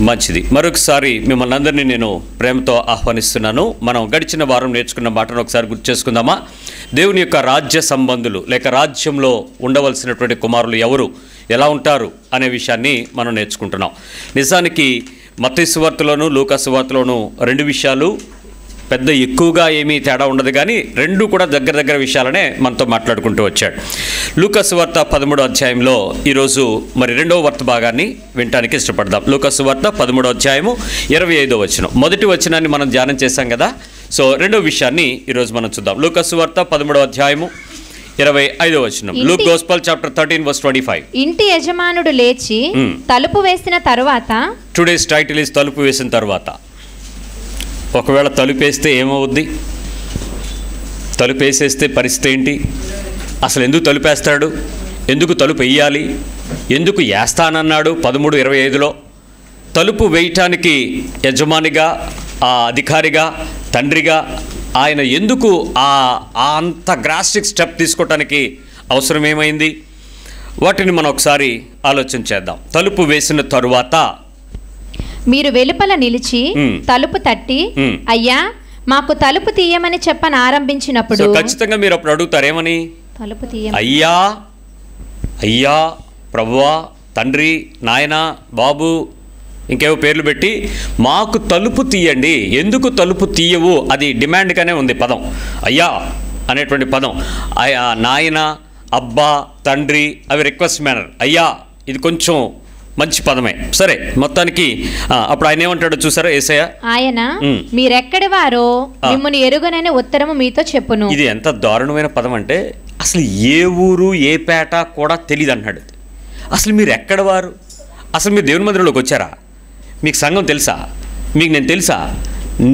మంచిది. మరొకసారి మిమ్మల్ని అందరినీ నేను ప్రేమతో ఆహ్వానిస్తున్నాను. మనం గడిచిన వారం నేర్చుకున్న మాటను ఒకసారి గుర్తు చేసుకుందామా? దేవుని యొక్క రాజ్య సంబంధులు లేక రాజ్యంలో ఉండవలసినటువంటి కుమారులు ఎవరు, ఎలా ఉంటారు అనే విషయాన్ని మనం నేర్చుకుంటున్నాం. నిజానికి మత్తయి సువార్తలోను లూకా సువార్తలోను రెండు విషయాలు పెద్ద ఎక్కువగా ఏమీ తేడా ఉండదు, కానీ రెండు కూడా దగ్గర విషయాలనే మనతో మాట్లాడుకుంటూ వచ్చాడు. లూకా సువార్త 13వ అధ్యాయంలో ఈరోజు మరి రెండవ వర్త భాగాన్ని వినటానికి ఇష్టపడదాం. లూకా సువార్త 13వ అధ్యాయము 25వ వచనం. మొదటి వచనాన్ని మనం ధ్యానం చేశాం కదా, సో రెండవ విషయాన్ని ఈరోజు మనం చూద్దాం. లూకా సువార్త 13వ అధ్యాయము 25వ వచనం. Luke gospel chapter 13 verse 25. ఇంటి యజమానుడు లేచి తలుపు వేసిన తరువాత, టుడేస్ టైటిల్ ఇస్ తలుపు వేసిన తరువాత. ఒకవేళ తలుపేస్తే ఏమవుద్ది? తలుపేసేస్తే పరిస్థితి ఏంటి? అసలు ఎందుకు తలుపేస్తాడు? ఎందుకు తలుపు వేయాలి? ఎందుకు వేస్తానన్నాడు 13:25లో? తలుపు వేయటానికి యజమానిగా, ఆ అధికారిగా, తండ్రిగా ఆయన ఎందుకు అంత గ్రాస్టిక్ స్టెప్ తీసుకోవటానికి అవసరం ఏమైంది? వాటిని మనం ఒకసారి ఆలోచన చేద్దాం. తలుపు వేసిన తరువాత మీరు వెలుపల నిలిచి తలుపు తట్టి, అయ్యా మాకు తలుపు తీయమని చెప్పని ఆరంభించినప్పుడు, ఖచ్చితంగా మీరు అప్పుడు అడుగుతారు ఏమని? తలుపు తీయ, అయ్యా అయ్యా ప్రభువా, తండ్రి, నాయన, బాబు, ఇంకేవో పేర్లు పెట్టి మాకు తలుపు తీయండి. ఎందుకు తలుపు తీయవు? అది డిమాండ్గానే ఉంది పదం. అయ్యా అనేటువంటి పదం, అయ్యా, నాయన, అబ్బా, తండ్రి, అవి రిక్వెస్ట్ మేనర్. అయ్యా ఇది కొంచెం మంచి పదమే. సరే, మొత్తానికి అప్పుడు ఆయన ఏమంటాడో చూసారా యేసయ్య? ఆయన మీరెక్కడి వారో మిమ్మల్ని ఎరుగనని ఉత్తరము మీతో చెప్పును. ఇది ఎంత దారుణమైన పదం అంటే అసలు ఏ ఊరు ఏ పేట కూడా తెలియదు అన్నాడు. అసలు మీరు ఎక్కడ వారు? అసలు మీరు దేవుని మందిరంలోకి వచ్చారా? మీకు సంఘం తెలుసా? మీకు నేను తెలుసా?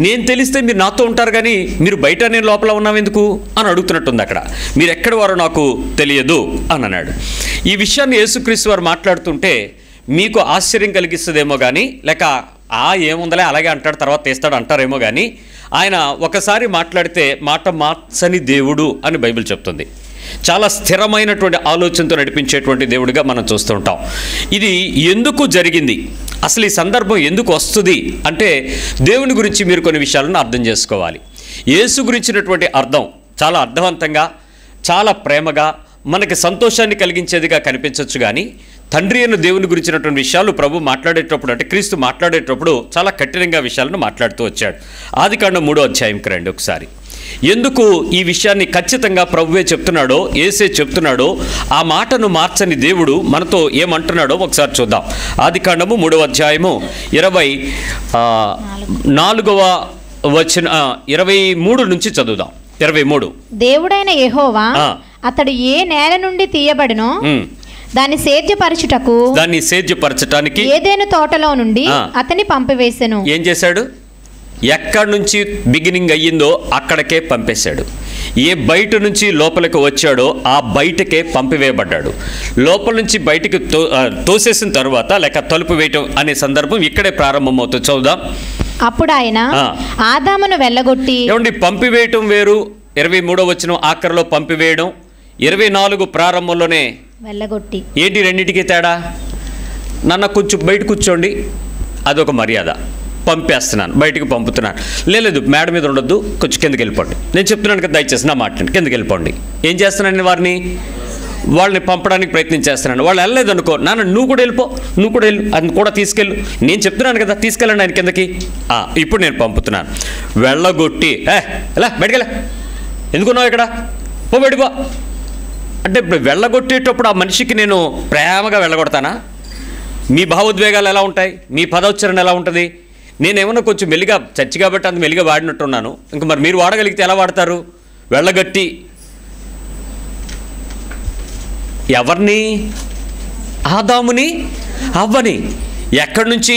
నేను తెలిస్తే మీరు నాతో ఉంటారు, కానీ మీరు బయట నేను లోపల ఉన్నాం ఎందుకు అని అడుగుతున్నట్టుంది అక్కడ. మీరు ఎక్కడి వారో నాకు తెలియదు అని అన్నాడు. ఈ విషయాన్ని యేసుక్రీస్తు వారు మాట్లాడుతుంటే మీకు ఆశ్చర్యం కలిగిస్తుందేమో కానీ, లేక ఏముందలే అలాగే అంటాడు తర్వాత తీస్తాడు అంటారేమో కానీ, ఆయన ఒకసారి మాట్లాడితే మాట మార్చని దేవుడు అని బైబిల్ చెప్తుంది. చాలా స్థిరమైనటువంటి ఆలోచనతో నడిపించేటువంటి దేవుడిగా మనం చూస్తూ ఉంటాం. ఇది ఎందుకు జరిగింది, అసలు ఈ సందర్భం ఎందుకు వస్తుంది అంటే దేవుని గురించి మీరు కొన్ని విషయాలను అర్థం చేసుకోవాలి. యేసు గురించినటువంటి అర్థం చాలా అర్థవంతంగా, చాలా ప్రేమగా, మనకి సంతోషాన్ని కలిగించేదిగా కనిపించవచ్చు, కానీ తండ్రి అయిన దేవుని గురించినటువంటి విషయాలు ప్రభు మాట్లాడేటప్పుడు, అంటే క్రీస్తు మాట్లాడేటప్పుడు చాలా కఠినంగా విషయాలను మాట్లాడుతూ వచ్చాడు. ఆదికాండం 3వ అధ్యాయంకి రండి ఒకసారి. ఎందుకు ఈ విషయాన్ని ఖచ్చితంగా ప్రభువే చెప్తున్నాడో, యేసే చెప్తున్నాడో, ఆ మాటను మార్చని దేవుడు మనతో ఏమంటున్నాడో ఒకసారి చూద్దాం. ఆదికాండము 3వ అధ్యాయము 24వ వచనం 23 నుంచి చదువుదాం. 23. దేవుడైన యెహోవా అతడు ఏ నేల నుండి తీయబడినో దాన్ని సేద్యపరచటానికి ఏదెను తోటలో నుండి అతని పంపివేసెను. ఏం చేశాడు? ఎక్కడి నుంచి బిగినింగ్ అయ్యిందో అక్కడికే పంపేశాడు. ఏ బయట నుంచి లోపలికి వచ్చాడో ఆ బయటకే పంపివేయబడ్డాడు. లోపల నుంచి బయటికి తోసేసిన తర్వాత లేక తలుపు వేయటం అనే సందర్భం ఇక్కడే ప్రారంభమవుతుంది. చదువుదాం. అప్పుడు ఆయన ఆదామును వెళ్ళగొట్టి, ఏమండి, పంపివేయటం వేరు, 23వ వచనం ఆఖరిలో పంపివేయడం, 24 ప్రారంభంలోనే వెళ్ళగొట్టి. ఏంటి రెండింటికి తేడా? నన్న కొంచెం బయట కూర్చోండి, అదొక మర్యాద. పంపేస్తున్నాను, బయటికి పంపుతున్నాను. లేదు మేడ మీద ఉండొద్దు, కొంచెం కిందకి వెళ్ళిపోండి. నేను చెప్తున్నాను కదా, దయచేసి నా మాట్లాడి కిందకి వెళ్ళిపోండి. ఏం చేస్తున్నాను? వాళ్ళని పంపడానికి ప్రయత్నం చేస్తున్నాను. వాళ్ళు వెళ్ళలేదు అనుకో, నాన్న నువ్వు కూడా వెళ్ళిపో, నువ్వు కూడా వెళ్ళు, అది కూడా తీసుకెళ్ళు. నేను చెప్తున్నాను కదా, తీసుకెళ్ళండి ఆయన కిందకి. ఇప్పుడు నేను పంపుతున్నాను. వెళ్ళగొట్టి, ఎలా బయటకెళ్ళా, ఎందుకున్నావు ఇక్కడ, పో బయటపో అంటే ఇప్పుడు వెళ్ళగొట్టేటప్పుడు ఆ మనిషికి నేను ప్రేమగా వెళ్ళగొడతానా? మీ భావోద్వేగాలు ఎలా ఉంటాయి? మీ పదోచ్చరణ ఎలా ఉంటుంది? నేనేమన్నా కొంచెం మెల్లిగా చర్చి కాబట్టి అంత మెల్లిగా వాడినట్టున్నాను. ఇంకా మరి మీరు వాడగలిగితే ఎలా వాడతారు? వెళ్ళగట్టి ఎవరిని? ఆదాముని, అవ్వని. ఎక్కడి నుంచి?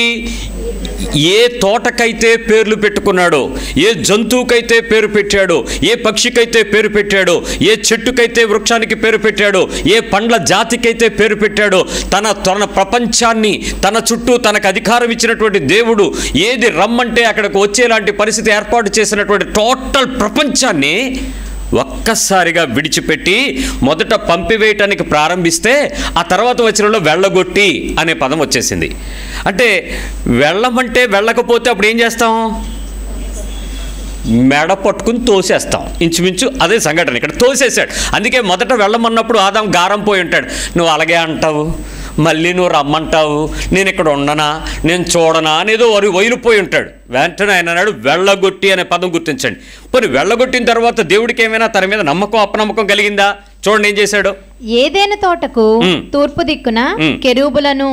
ఏ తోటకైతే పేర్లు పెట్టుకున్నాడో, ఏ జంతువుకైతే పేరు పెట్టాడో, ఏ పక్షికైతే పేరు పెట్టాడో, ఏ చెట్టుకైతే వృక్షానికి పేరు పెట్టాడో, ఏ పండ్ల జాతికైతే పేరు పెట్టాడో, తన ప్రపంచాన్ని తన చుట్టూ తనకు అధికారం ఇచ్చినటువంటి దేవుడు ఏది రమ్మంటే అక్కడికి వచ్చేలాంటి పరిస్థితి ఏర్పాటు చేసినటువంటి టోటల్ ప్రపంచాన్ని ఒక్కసారిగా విడిచిపెట్టి మొదట పంపివేయటానికి ప్రారంభిస్తే ఆ తర్వాత వచనంలో వెళ్ళగొట్టి అనే పదం వచ్చేసింది. అంటే వెళ్ళమంటే వెళ్ళకపోతే అప్పుడు ఏం చేస్తాం? మెడ పట్టుకుని తోసేస్తాం. ఇంచుమించు అదే సంఘటన ఇక్కడ తోసేశాడు. అందుకే మొదట వెళ్ళమన్నప్పుడు ఆదాం గారం పోయి ఉంటాడు. నువ్వు అలాగే అంటావు, మళ్ళీ నువ్వు రమ్మంటావు, నేను ఇక్కడ ఉండనా, నేను చూడనా అనేదో వైలిపోయి ఉంటాడు. వెంటనే ఆయన అన్నాడు వెళ్ళగొట్టి అనే పదం గుర్తించండి. పోనీ వెళ్ళగొట్టిన తర్వాత దేవుడికి ఏమైనా తన మీద నమ్మకం అపనమ్మకం కలిగిందా? చూడండి ఏం చేశాడు. ఏదైనా తోటకు తూర్పు దిక్కున కెరూబులను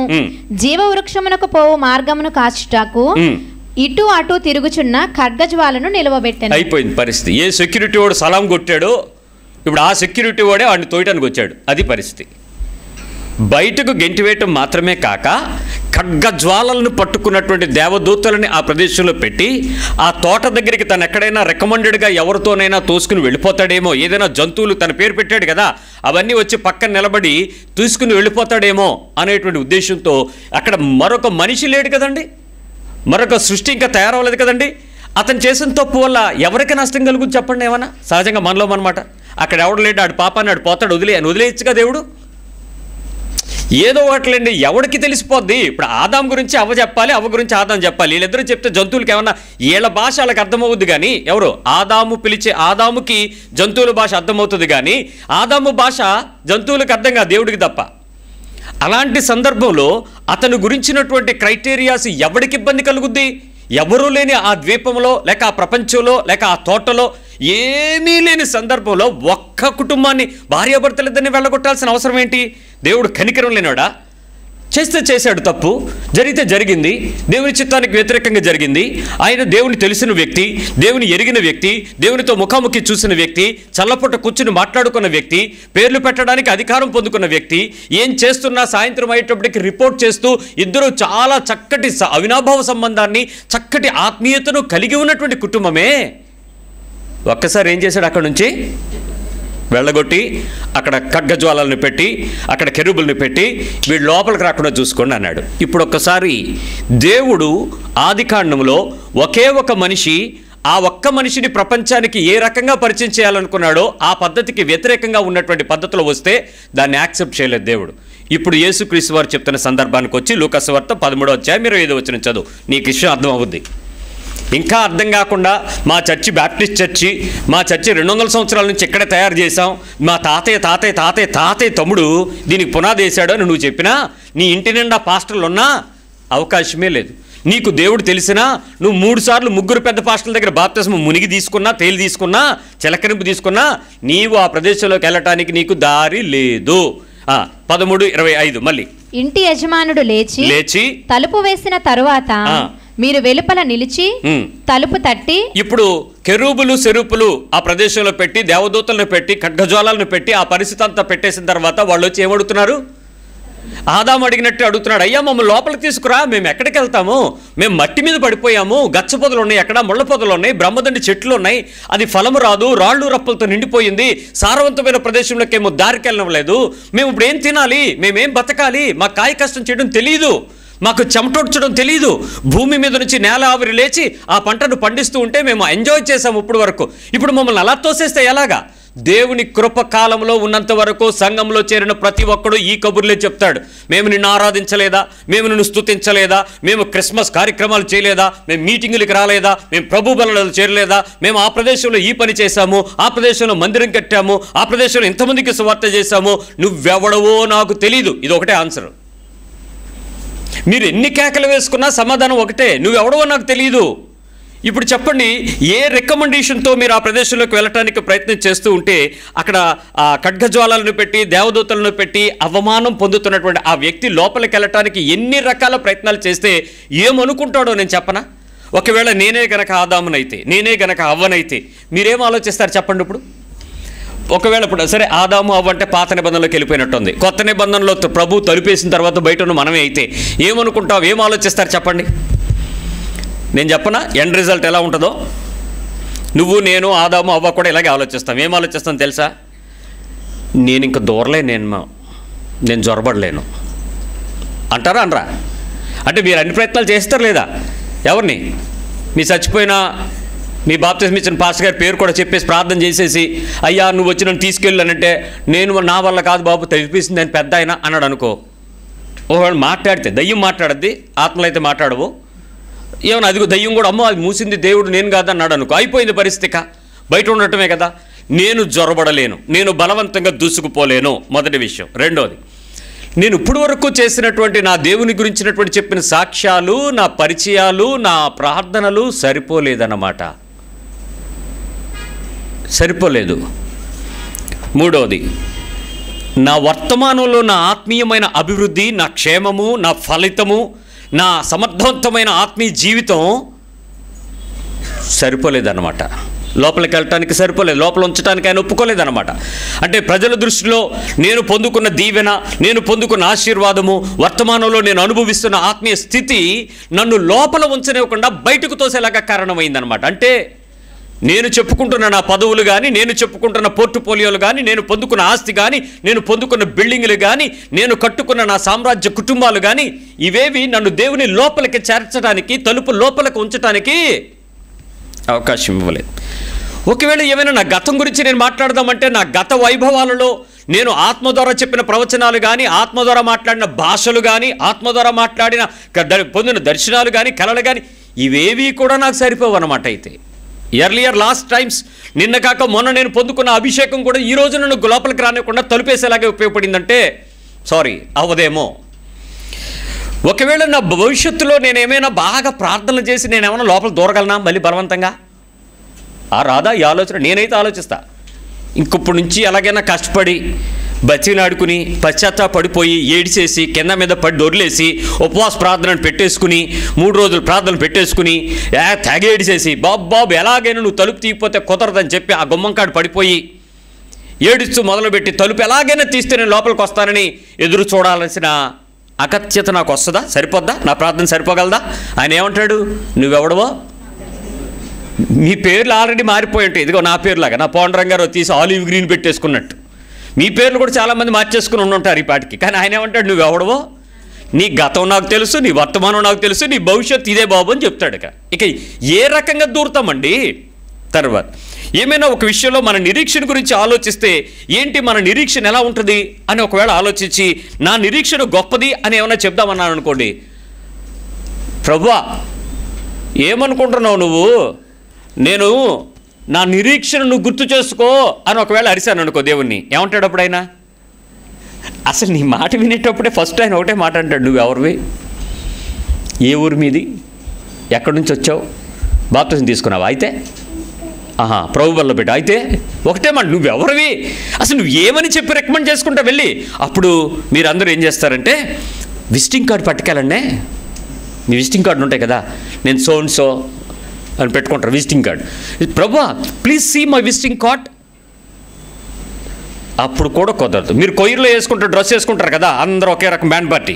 జీవవృక్షమునకు పోవు మార్గమును కాచుటకు ఇటు అటు తిరుగుచున్న ఖడ్గజ్వాలను నిలవబెట్టాను. అయిపోయింది పరిస్థితి. ఏ సెక్యూరిటీ వాడు సలాం కొట్టాడో ఇప్పుడు ఆ సెక్యూరిటీ వాడే వాడిని తోయటానికి వచ్చాడు. అది పరిస్థితి. బయటకు గెంటివేయటం మాత్రమే కాక ఖడ్గజ్వాలను పట్టుకున్నటువంటి దేవదూతలని ఆ ప్రదేశంలో పెట్టి ఆ తోట దగ్గరికి తను ఎక్కడైనా రికమెండెడ్గా ఎవరితోనైనా తోసుకుని వెళ్ళిపోతాడేమో, ఏదైనా జంతువులు తన పేరు పెట్టాడు కదా అవన్నీ వచ్చి పక్కన నిలబడి తీసుకుని వెళ్ళిపోతాడేమో అనేటువంటి ఉద్దేశంతో అక్కడ మరొక మనిషి లేడు కదండి, మరొక సృష్టి ఇంకా తయారవ్వలేదు కదండి. అతను చేసిన తప్పు వల్ల ఎవరికి నష్టం కలుగుతుంది చెప్పండి? ఏమన్నా సహజంగా మనలో అనమాట. అక్కడ ఎవడు లేడు, ఆడు పాపాన్ని ఆడు పోతాడు, వదిలేయచ్చుగా దేవుడు. ఏదో ఒకట్లేండి, ఎవడికి తెలిసిపోద్ది. ఇప్పుడు ఆదాం గురించి అవ్వ చెప్పాలి, అవ్వ గురించి ఆదాం చెప్పాలి. వీళ్ళిద్దరూ చెప్తే జంతువులకి ఏమన్నా వీళ్ళ భాష వాళ్ళకి అర్థమవుద్ది కానీ ఎవరు ఆదాము పిలిచే ఆదాముకి జంతువుల భాష అర్థమవుతుంది కానీ ఆదాము భాష జంతువులకు అర్థం కాదు, దేవుడికి తప్ప. అలాంటి సందర్భంలో అతను గురించినటువంటి క్రైటీరియాస్ ఎవడికి ఇబ్బంది కలుగుద్ది? ఎవరూ లేని ఆ ద్వీపంలో లేక ఆ ప్రపంచంలో లేక ఆ తోటలో ఏమీ లేని సందర్భంలో ఒక్క కుటుంబాన్ని భార్యాభర్తలిద్దరిని వెళ్ళగొట్టాల్సిన అవసరం ఏంటి? దేవుడు కనికరం లేనివాడా? చేస్తే చేశాడు తప్పు, జరిగితే జరిగింది, దేవుని చిత్తానికి వ్యతిరేకంగా జరిగింది. ఆయన దేవుని తెలిసిన వ్యక్తి, దేవుని ఎరిగిన వ్యక్తి, దేవునితో ముఖాముఖి చూసిన వ్యక్తి, చల్లపూట కూర్చుని మాట్లాడుకున్న వ్యక్తి, పేర్లు పెట్టడానికి అధికారం పొందుకున్న వ్యక్తి, ఏం చేస్తున్నా సాయంత్రం అయ్యేటప్పటికి రిపోర్ట్ చేస్తూ ఇద్దరు చాలా చక్కటి అవినాభావ సంబంధాన్ని చక్కటి ఆత్మీయతను కలిగి ఉన్నటువంటి కుటుంబమే. ఒక్కసారి ఏం చేశాడు? అక్కడ నుంచి వెళ్ళగొట్టి అక్కడ ఖడ్గజ్వాలను పెట్టి అక్కడ కెరూబుల్ని పెట్టి వీడు లోపలికి రాకుండా చూసుకోండి అన్నాడు. ఇప్పుడు ఒక్కసారి దేవుడు ఆదికాండంలో ఒకే ఒక మనిషి, ఆ ఒక్క మనిషిని ప్రపంచానికి ఏ రకంగా పరిచయం చేయాలనుకున్నాడో ఆ పద్ధతికి వ్యతిరేకంగా ఉన్నటువంటి పద్ధతిలో వస్తే దాన్ని యాక్సెప్ట్ చేయలేదు దేవుడు. ఇప్పుడు యేసుక్రీస్తు వారు చెప్తున్న సందర్భానికి వచ్చి లూకాసు వార్త 13:25 చదువు, నీకు విషయం అర్థం అవుద్ది. ఇంకా అర్థం కాకుండా మా చర్చి బ్యాప్టిస్ట్ చర్చి, మా చర్చి 200 సంవత్సరాల నుంచి ఇక్కడే తయారు చేశాం, మా తాతయ్య తమ్ముడు దీనికి పునాది వేశాడు అని నువ్వు చెప్పినా నీ ఇంటి నిండా పాస్టర్లు ఉన్నా అవకాశమే లేదు. నీకు దేవుడు తెలిసినా నువ్వు 3 సార్లు 3 పెద్ద పాస్టర్ల దగ్గర బాప్తిస్మం మునిగి తీసుకున్నా, తేలి తీసుకున్నా, చిలకరింపు తీసుకున్నా నీవు ఆ ప్రదేశంలోకి వెళ్ళటానికి నీకు దారి లేదు. 13:25 మళ్ళీ ఇంటి యజమానుడు లేచి తలుపు వేసిన తరువాత మీరు వెలుపల నిలిచి తలుపు తట్టి. ఇప్పుడు కెరూబులు సెరూపులు ఆ ప్రదేశంలో పెట్టి దేవదూతలను పెట్టి ఖడ్గజ్వాలను పెట్టి ఆ పరిస్థితి అంతా పెట్టేసిన తర్వాత వాళ్ళు వచ్చి ఏమడుగుతున్నారు? ఆదాము అడిగినట్టు అడుగుతున్నాడు, అయ్యా మమ్మల్ని లోపలికి తీసుకురా, మేము ఎక్కడికి వెళ్తాము, మేము మట్టి మీద పడిపోయాము, గచ్చ పొదలు ఉన్నాయి, ఎక్కడ ముళ్ళ పొదలు ఉన్నాయి, బ్రహ్మదండి చెట్లు ఉన్నాయి, అది ఫలము రాదు, రాళ్ళు రప్పలతో నిండిపోయింది, సారవంతమైన ప్రదేశంలోకి ఏమో దారికి వెళ్ళలేదు, మేము ఇప్పుడు ఏం తినాలి, మేమేం బతకాలి, మా కాయ కష్టం చేయడం తెలియదు, మాకు చెమటొడ్చడం తెలియదు, భూమి మీద నుంచి నేల ఆవిరి లేచి ఆ పంటను పండిస్తూ ఉంటే మేము ఎంజాయ్ చేసాము ఇప్పుడు వరకు, ఇప్పుడు మమ్మల్ని అలా తోసేస్తే ఎలాగా? దేవుని కృప కాలంలో ఉన్నంత వరకు సంఘంలో చేరిన ప్రతి ఒక్కడు ఈ కబుర్లే చెప్తాడు. మేము నిన్ను ఆరాధించలేదా, మేము నిన్ను స్తుతించలేదా, మేము క్రిస్మస్ కార్యక్రమాలు చేయలేదా, మేము మీటింగులకి రాలేదా, మేము ప్రభు బలలో చేరలేదా, మేము ఆ ప్రదేశంలో ఈ పని చేశాము, ఆ ప్రదేశంలో మందిరం కట్టాము, ఆ ప్రదేశంలో ఇంతమందికి సువార్త చేశాము, నువ్వెవడవో నాకు తెలీదు. ఇది ఒకటే ఆన్సర్. మీరు ఎన్ని కేకలు వేసుకున్నా సమాధానం ఒకటే, నువ్వెవడవో నాకు తెలియదు. ఇప్పుడు చెప్పండి, ఏ రికమెండేషన్తో మీరు ఆ ప్రదేశంలోకి వెళ్ళటానికి ప్రయత్నం చేస్తూ ఉంటే అక్కడ ఆ ఖడ్గజ్వాలను పెట్టి దేవదూతలను పెట్టి అవమానం పొందుతున్నటువంటి ఆ వ్యక్తి లోపలికి వెళ్ళటానికి ఎన్ని రకాల ప్రయత్నాలు చేస్తే ఏమనుకుంటాడో నేను చెప్పనా? ఒకవేళ నేనే గనక ఆదామునైతే, నేనే గనక అవ్వనైతే మీరేం ఆలోచిస్తారు చెప్పండి? ఇప్పుడు ఒకవేళ ఇప్పుడు సరే ఆదాము అవ్వ అంటే పాత నిబంధనలోకి వెళ్ళిపోయినట్టుంది, కొత్త నిబంధనలో ప్రభు తలుపేసిన తర్వాత బయట ఉన్న మనమే అయితే ఏమనుకుంటావు, ఏం ఆలోచిస్తారు చెప్పండి? నేను చెప్పనా ఎండ్ రిజల్ట్ ఎలా ఉంటుందో? నువ్వు నేను ఆదాము అవ్వ కూడా ఇలాగే ఆలోచిస్తాం. ఏం ఆలోచిస్తాను తెలుసా? నేను ఇంక నేను జ్వరబడలేను అంటారా అనరా? అంటే మీరు అన్ని ప్రయత్నాలు చేస్తారు లేదా? ఎవరిని? మీ చచ్చిపోయిన మీ బాప్తిజం ఇచ్చిన పాస్టర్ గారి పేరు కూడా చెప్పేసి ప్రార్థన చేసేసి, అయ్యా నువ్వు వచ్చి నన్ను తీసుకెళ్ళానంటే, నేను నా వల్ల కాదు బాబు తెలిపిస్తుంది అని పెద్ద ఆయన అన్నాడు అనుకో, ఒకవేళ మాట్లాడితే దయ్యం మాట్లాడద్ది, ఆత్మలు అయితే మాట్లాడవు. ఏమన్నా అదిగో దయ్యం కూడా అమ్మో అది మూసింది దేవుడు నేను కాదన్నాడు అనుకో, అయిపోయింది పరిస్థితి. బయట ఉండటమే కదా. నేను జ్వరబడలేను, నేను బలవంతంగా దూసుకుపోలేను, మొదటి విషయం. రెండోది, నేను ఇప్పుడు వరకు చేసినటువంటి నా దేవుని గురించినటువంటి చెప్పిన సాక్ష్యాలు, నా పరిచయాలు, నా ప్రార్థనలు సరిపోలేదన్నమాట, సరిపోలేదు. మూడోది, నా వర్తమానంలో నా ఆత్మీయమైన అభివృద్ధి, నా క్షేమము, నా ఫలితము, నా సమర్థవంతమైన ఆత్మీయ జీవితం సరిపోలేదన్నమాట. లోపలికి వెళ్ళటానికి సరిపోలేదు, లోపల ఉంచడానికి ఆయన ఒప్పుకోలేదన్నమాట. అంటే ప్రజల దృష్టిలో నేను పొందుకున్న దీవెన, నేను పొందుకున్న ఆశీర్వాదము, వర్తమానంలో నేను అనుభవిస్తున్న ఆత్మీయ స్థితి నన్ను లోపల ఉంచనివ్వకుండా బయటకు తోసేలాగా కారణమైందనమాట. అంటే నేను చెప్పుకుంటున్న నా పదవులు కానీ, నేను చెప్పుకుంటున్న పోర్టుపోలియోలు కానీ, నేను పొందుకున్న ఆస్తి కానీ, నేను పొందుకున్న బిల్డింగులు కానీ, నేను కట్టుకున్న నా సామ్రాజ్య కుటుంబాలు కానీ, ఇవేవి నన్ను దేవుని లోపలికి చేర్చడానికి, తలుపు లోపలికి ఉంచడానికి అవకాశం ఇవ్వలేదు. ఒకవేళ ఏమైనా నా గతం గురించి నేను మాట్లాడదామంటే, నా గత వైభవాలలో నేను ఆత్మ ద్వారా చెప్పిన ప్రవచనాలు కానీ, ఆత్మ ద్వారా మాట్లాడిన భాషలు కానీ, ఆత్మ ద్వారా మాట్లాడిన పొందిన దర్శనాలు కానీ, కళలు కానీ, ఇవేవి కూడా నాకు సరిపోవు అన్నమాట. అయితే ఎర్లియర్ లాస్ట్ టైమ్స్, నిన్న కాక మొన్న నేను పొందుకున్న అభిషేకం కూడా ఈ రోజు నన్ను లోపలికి రానివ్వకుండా తలుపేసేలాగే ఉపయోగపడిందంటే సారీ అవ్వదేమో. ఒకవేళ నా భవిష్యత్తులో నేనేమైనా బాగా ప్రార్థనలు చేసి నేనేమైనా లోపల దూరగలనా మళ్ళీ బలవంతంగా? రాదా ఈ ఆలోచన? నేనైతే ఆలోచిస్తా, ఇంకప్పుడు నుంచి ఎలాగైనా కష్టపడి బతిలాడుకుని పశ్చాత్తాపడిపోయి ఏడిచేసి కింద మీద పడి దొరిలేసి ఉపవాస ప్రార్థనను పెట్టేసుకుని 3 రోజులు ప్రార్థనలు పెట్టేసుకుని తెగేడిచేసి బాబు ఎలాగైనా నువ్వు తలుపు తీయకపోతే కుదరదని చెప్పి ఆ గుమ్మంకాడు పడిపోయి ఏడుస్తూ మొదలుపెట్టి తలుపు ఎలాగైనా తీస్తే నేను లోపలికి వస్తానని ఎదురు చూడాల్సిన అకత్యత నాకు వస్తుందా? సరిపోద్దా? నా ప్రార్థన సరిపోగలదా? ఆయన ఏమంటాడు, నువ్వెవడవో, మీ పేర్లు ఆల్రెడీ మారిపోయి ఉంటాయి. ఇదిగో నా పేరులాగా, నా పాండురంగారావు తీసి ఆలివ్ గ్రీన్ పెట్టేసుకున్నట్టు మీ పేర్లు కూడా చాలామంది మార్చేసుకుని ఉండుంటారు ఈ పాటికి. కానీ ఆయన ఏమంటాడు, నువ్వెవడవో, నీ గతం నాకు తెలుసు, నీ వర్తమానం నాకు తెలుసు, నీ భవిష్యత్తు ఇదే బాబు అని చెప్తాడు. ఇక ఏ రకంగా దూరుతామండి? తర్వాత ఏమైనా ఒక విషయంలో మన నిరీక్షణ గురించి ఆలోచిస్తే ఏంటి మన నిరీక్షణ ఎలా ఉంటుంది అని ఒకవేళ ఆలోచించి నా నిరీక్షణ గొప్పది అని ఏమైనా చెప్దామన్నాను అనుకోండి, ప్రభువా ఏమనుకుంటున్నావు నువ్వు, నేను నా నిరీక్షణ నువ్వు గుర్తు చేసుకో అని ఒకవేళ అరిశాను అనుకో దేవుణ్ణి, ఏమంటాడు అప్పుడు ఆయన? అసలు నీ మాట వినేటప్పుడే ఫస్ట్ ఆయన ఒకటే మాట అంటాడు, నువ్వెవరివి, ఏ ఊరి మీది, ఎక్కడి నుంచి వచ్చావు, బాప్తిజం తీసుకున్నావా, అయితే ప్రభు వల్ల పెట్టు, అయితే ఒకటే మాట, నువ్వెవరివి, అసలు నువ్వు ఏమని చెప్పి రికమెండ్ చేసుకుంటా వెళ్ళి. అప్పుడు మీరందరూ ఏం చేస్తారంటే విజిటింగ్ కార్డు పట్టుకెళ్ళండి, మీ విజిటింగ్ కార్డులు ఉంటాయి కదా, నేను సో అండ్ సో అని పెట్టుకుంటారు విజిటింగ్ కార్డు, ప్రభువా please see my visiting card. అప్పుడు కూడా కుదరదు. మీరు కొయ్యలో వేసుకుంటారు, డ్రెస్ వేసుకుంటారు కదా అందరూ ఒకే రకం బ్యాండ్ పార్టీ,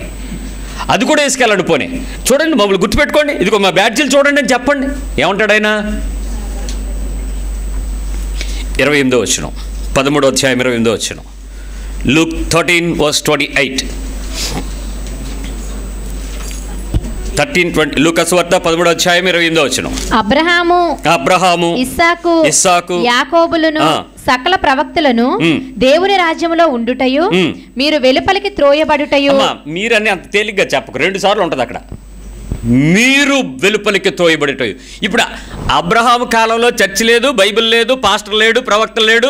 అది కూడా వేసుకెళ్ళండి. పోనీ చూడండి మమ్మల్ని గుర్తుపెట్టుకోండి, ఇదిగో మా బ్యాడ్జీలు చూడండి అని చెప్పండి. ఏమంటాడు ఆయన? 28వ వచనం, 13వ అధ్యాయం 28వ వచనం, Luke 13:28. 13:20 లూకాసు వార్త 13వ అధ్యాయం 28వ వచనం. అబ్రహాము ఇస్సాకు యాకోబులను సకల ప్రవక్తలను దేవుని రాజ్యములో ఉండుటయు మీరు వెలుపలికి త్రోయబడుటయు. మీరని అంత తేలిగ్గా చెప్పకు, 2 సార్లు ఉంటుంది అక్కడ, మీరు వెలుపలికి త్రోయబడేటవి. ఇప్పుడు అబ్రహాము కాలంలో చర్చ్ లేదు, బైబిల్ లేదు, పాస్టర్ లేడు, ప్రవక్త లేడు,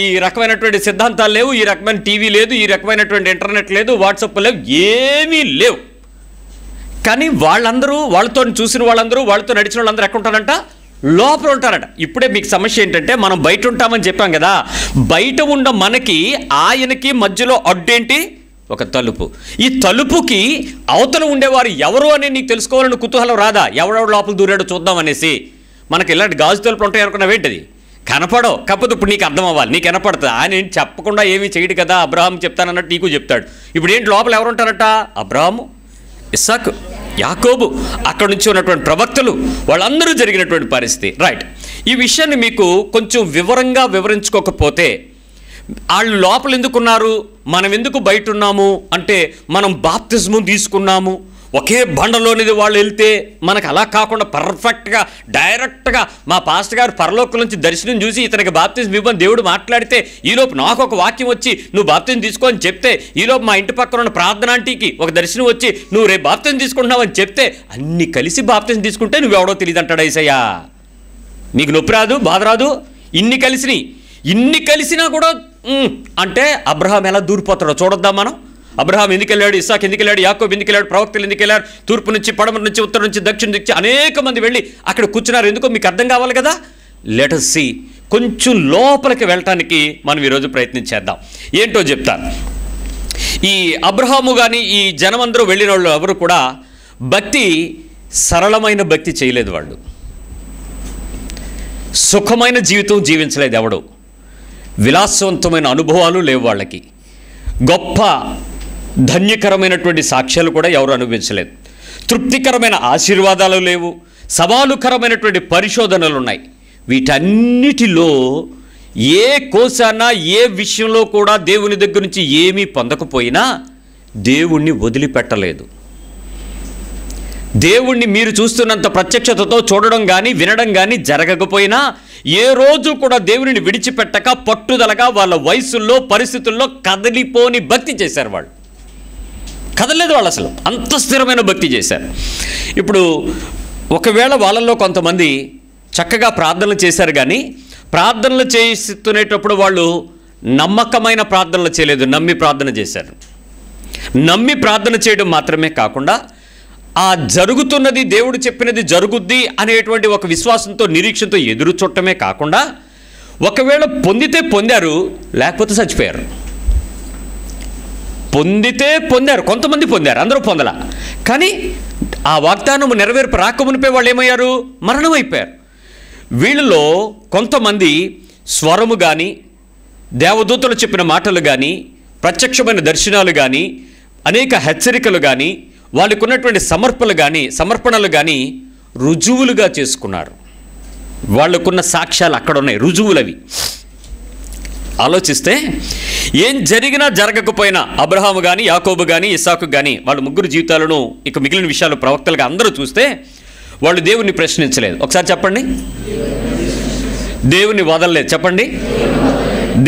ఈ రకమైనటువంటి సిద్ధాంతాలు లేవు, ఈ రకమైన టీవీ లేదు, ఈ రకమైనటువంటి ఇంటర్నెట్ లేదు, వాట్సాప్ లేవు, ఏమీ లేవు. కానీ వాళ్ళందరూ, వాళ్ళతో చూసిన వాళ్ళందరూ, వాళ్ళతో నడిచిన వాళ్ళందరూ ఎక్కడ ఉంటారంట? లోపల ఉంటారట. ఇప్పుడే మీకు సమస్య ఏంటంటే మనం బయట ఉంటామని చెప్పాం కదా, బయట ఉన్న మనకి ఆయనకి మధ్యలో అడ్డేంటి? ఒక తలుపు. ఈ తలుపుకి అవతల ఉండేవారు ఎవరు అని నీకు తెలుసుకోవాలని కుతూహలం రాదా? ఎవడెవడు లోపల దూరాడో చూద్దాం అనేసి. మనకి ఇలాంటి గాజు తలుపులు ఉంటాయి అనుకున్నావేంటిది? కనపడవు, కాకపోతే ఇప్పుడు నీకు అర్థం అవ్వాలి, నీకు కనపడుతుంది. ఆయన ఏంటి చెప్పకుండా ఏమీ చేయడు కదా, అబ్రహాం చెప్తానన్నట్టు నీకు చెప్తాడు. ఇప్పుడు ఏంటి లోపల ఎవరు ఉంటారట? అబ్రహాము, ఇస్సాకు, యాకోబు, అక్కడి నుంచి ఉన్నటువంటి ప్రవక్తలు, వాళ్ళందరూ జరిగినటువంటి పరిస్థితి. రైట్. ఈ విషయాన్ని మీకు కొంచెం వివరంగా వివరించుకోకపోతే, వాళ్ళు లోపల ఎందుకున్నారు, మనం ఎందుకు బయట ఉన్నాము అంటే, మనం బాప్తిజము తీసుకున్నాము, ఒకే బండలోనిది వాళ్ళు వెళ్తే మనకు అలా కాకుండా పర్ఫెక్ట్గా డైరెక్ట్గా మా పాస్టర్ గారు పరలోకం నుంచి దర్శనం చూసి ఇతనికి బాప్తిజం ఇవ్వని దేవుడు మాట్లాడితే ఈలోపు నాకు ఒక వాక్యం వచ్చి నువ్వు బాప్తిజం తీసుకో అని చెప్తే, ఈలోపు మా ఇంటి పక్కన ఉన్న ప్రార్థన ఆంటీకి ఒక దర్శనం వచ్చి నువ్వు రేపు బాప్తిజం తీసుకుంటున్నావు అని చెప్తే, అన్ని కలిసి బాప్తిజం తీసుకుంటే నువ్వెవడో తెలియదు అంటాడు యేసయ్య. మీకు నొప్పి రాదు, బాధ రాదు? ఇన్ని కలిసినా కూడా అంటే అబ్రహాం ఎలా దూరిపోతాడో చూడొద్దాం మనం. అబ్రహాం ఎందుకు వెళ్ళాడు, ఇస్సాకు ఎందుకు వెళ్ళాడు, యాకోబు ఎందుకు వెళ్ళాడు, ప్రవక్తలు ఎందుకు వెళ్ళారు, తూర్పు నుంచి పడమర నుంచి ఉత్తరం నుంచి దక్షిణ నుంచి అనేక మంది వెళ్ళి అక్కడ కూర్చున్నారు. ఎందుకో మీకు అర్థం కావాలి కదా. Let us see. కొంచెం లోపలికి వెళ్ళటానికి మనం ఈరోజు ప్రయత్నించేద్దాం. ఏంటో చెప్తాను. ఈ అబ్రహాము కానీ ఈ జనమందరూ వెళ్ళిన వాళ్ళు ఎవరు కూడా భక్తి, సరళమైన భక్తి చేయలేదు. వాళ్ళు సుఖమైన జీవితం జీవించలేదు. ఎవడు విలాసవంతమైన అనుభవాలు లేవు వాళ్ళకి. గొప్ప ధన్యకరమైనటువంటి సాక్ష్యాలు కూడా ఎవరు అనుభవించలేదు. తృప్తికరమైన ఆశీర్వాదాలు లేవు. సవాలుకరమైనటువంటి పరిశోధనలు ఉన్నాయి. వీటన్నిటిలో ఏ కోసాన ఏ విషయంలో కూడా దేవుని దగ్గర నుంచి ఏమీ పొందకపోయినా దేవుణ్ణి వదిలిపెట్టలేదు. దేవుణ్ణి మీరు చూస్తున్నంత ప్రత్యక్షతతో చూడడం కానీ వినడం కానీ జరగకపోయినా ఏ రోజు కూడా దేవుని విడిచిపెట్టక పట్టుదలగా వాళ్ళ వయసుల్లో పరిస్థితుల్లో కదిలిపోని భక్తి చేశారు. వాళ్ళు కదలేదు. వాళ్ళు అసలు అంత స్థిరమైన భక్తి చేశారు. ఇప్పుడు ఒకవేళ వాళ్ళల్లో కొంతమంది చక్కగా ప్రార్థనలు చేశారు, కానీ ప్రార్థనలు చేస్తునేటప్పుడు వాళ్ళు నమ్మకమైన ప్రార్థనలు చేయలేదు, నమ్మి ప్రార్థన చేశారు. నమ్మి ప్రార్థన చేయడం మాత్రమే కాకుండా ఆ జరుగుతున్నది దేవుడు చెప్పినది జరుగుద్ది అనేటువంటి ఒక విశ్వాసంతో నిరీక్షణతో ఎదురు చూడటమే కాకుండా ఒకవేళ పొందితే పొందారు, లేకపోతే చచ్చిపోయారు. పొందితే పొందారు, కొంతమంది పొందారు, అందరూ పొందలా. కానీ ఆ వాగ్దానం నెరవేర్పు రాకమునిపై వాళ్ళు ఏమయ్యారు? మరణం అయిపోయారు. వీళ్ళలో కొంతమంది స్వరము కానీ, దేవదూతలు చెప్పిన మాటలు కానీ, ప్రత్యక్షమైన దర్శనాలు కానీ, అనేక హెచ్చరికలు కానీ, వాళ్ళకు ఉన్నటువంటి సమర్పణలు కానీ రుజువులుగా చేసుకున్నారు. వాళ్ళకున్న సాక్ష్యాలు అక్కడ ఉన్నాయి, రుజువులవి. ఆలోచిస్తే ఏం జరిగినా జరగకపోయినా అబ్రహాము కానీ, యాకోబు కానీ, ఇస్సాకు కానీ వాళ్ళ ముగ్గురు జీవితాలను, ఇక మిగిలిన విషయాలు ప్రవక్తలుగా అందరూ చూస్తే వాళ్ళు దేవుణ్ణి ప్రశ్నించలేదు. ఒకసారి చెప్పండి. దేవుణ్ణి వదలలేదు. చెప్పండి.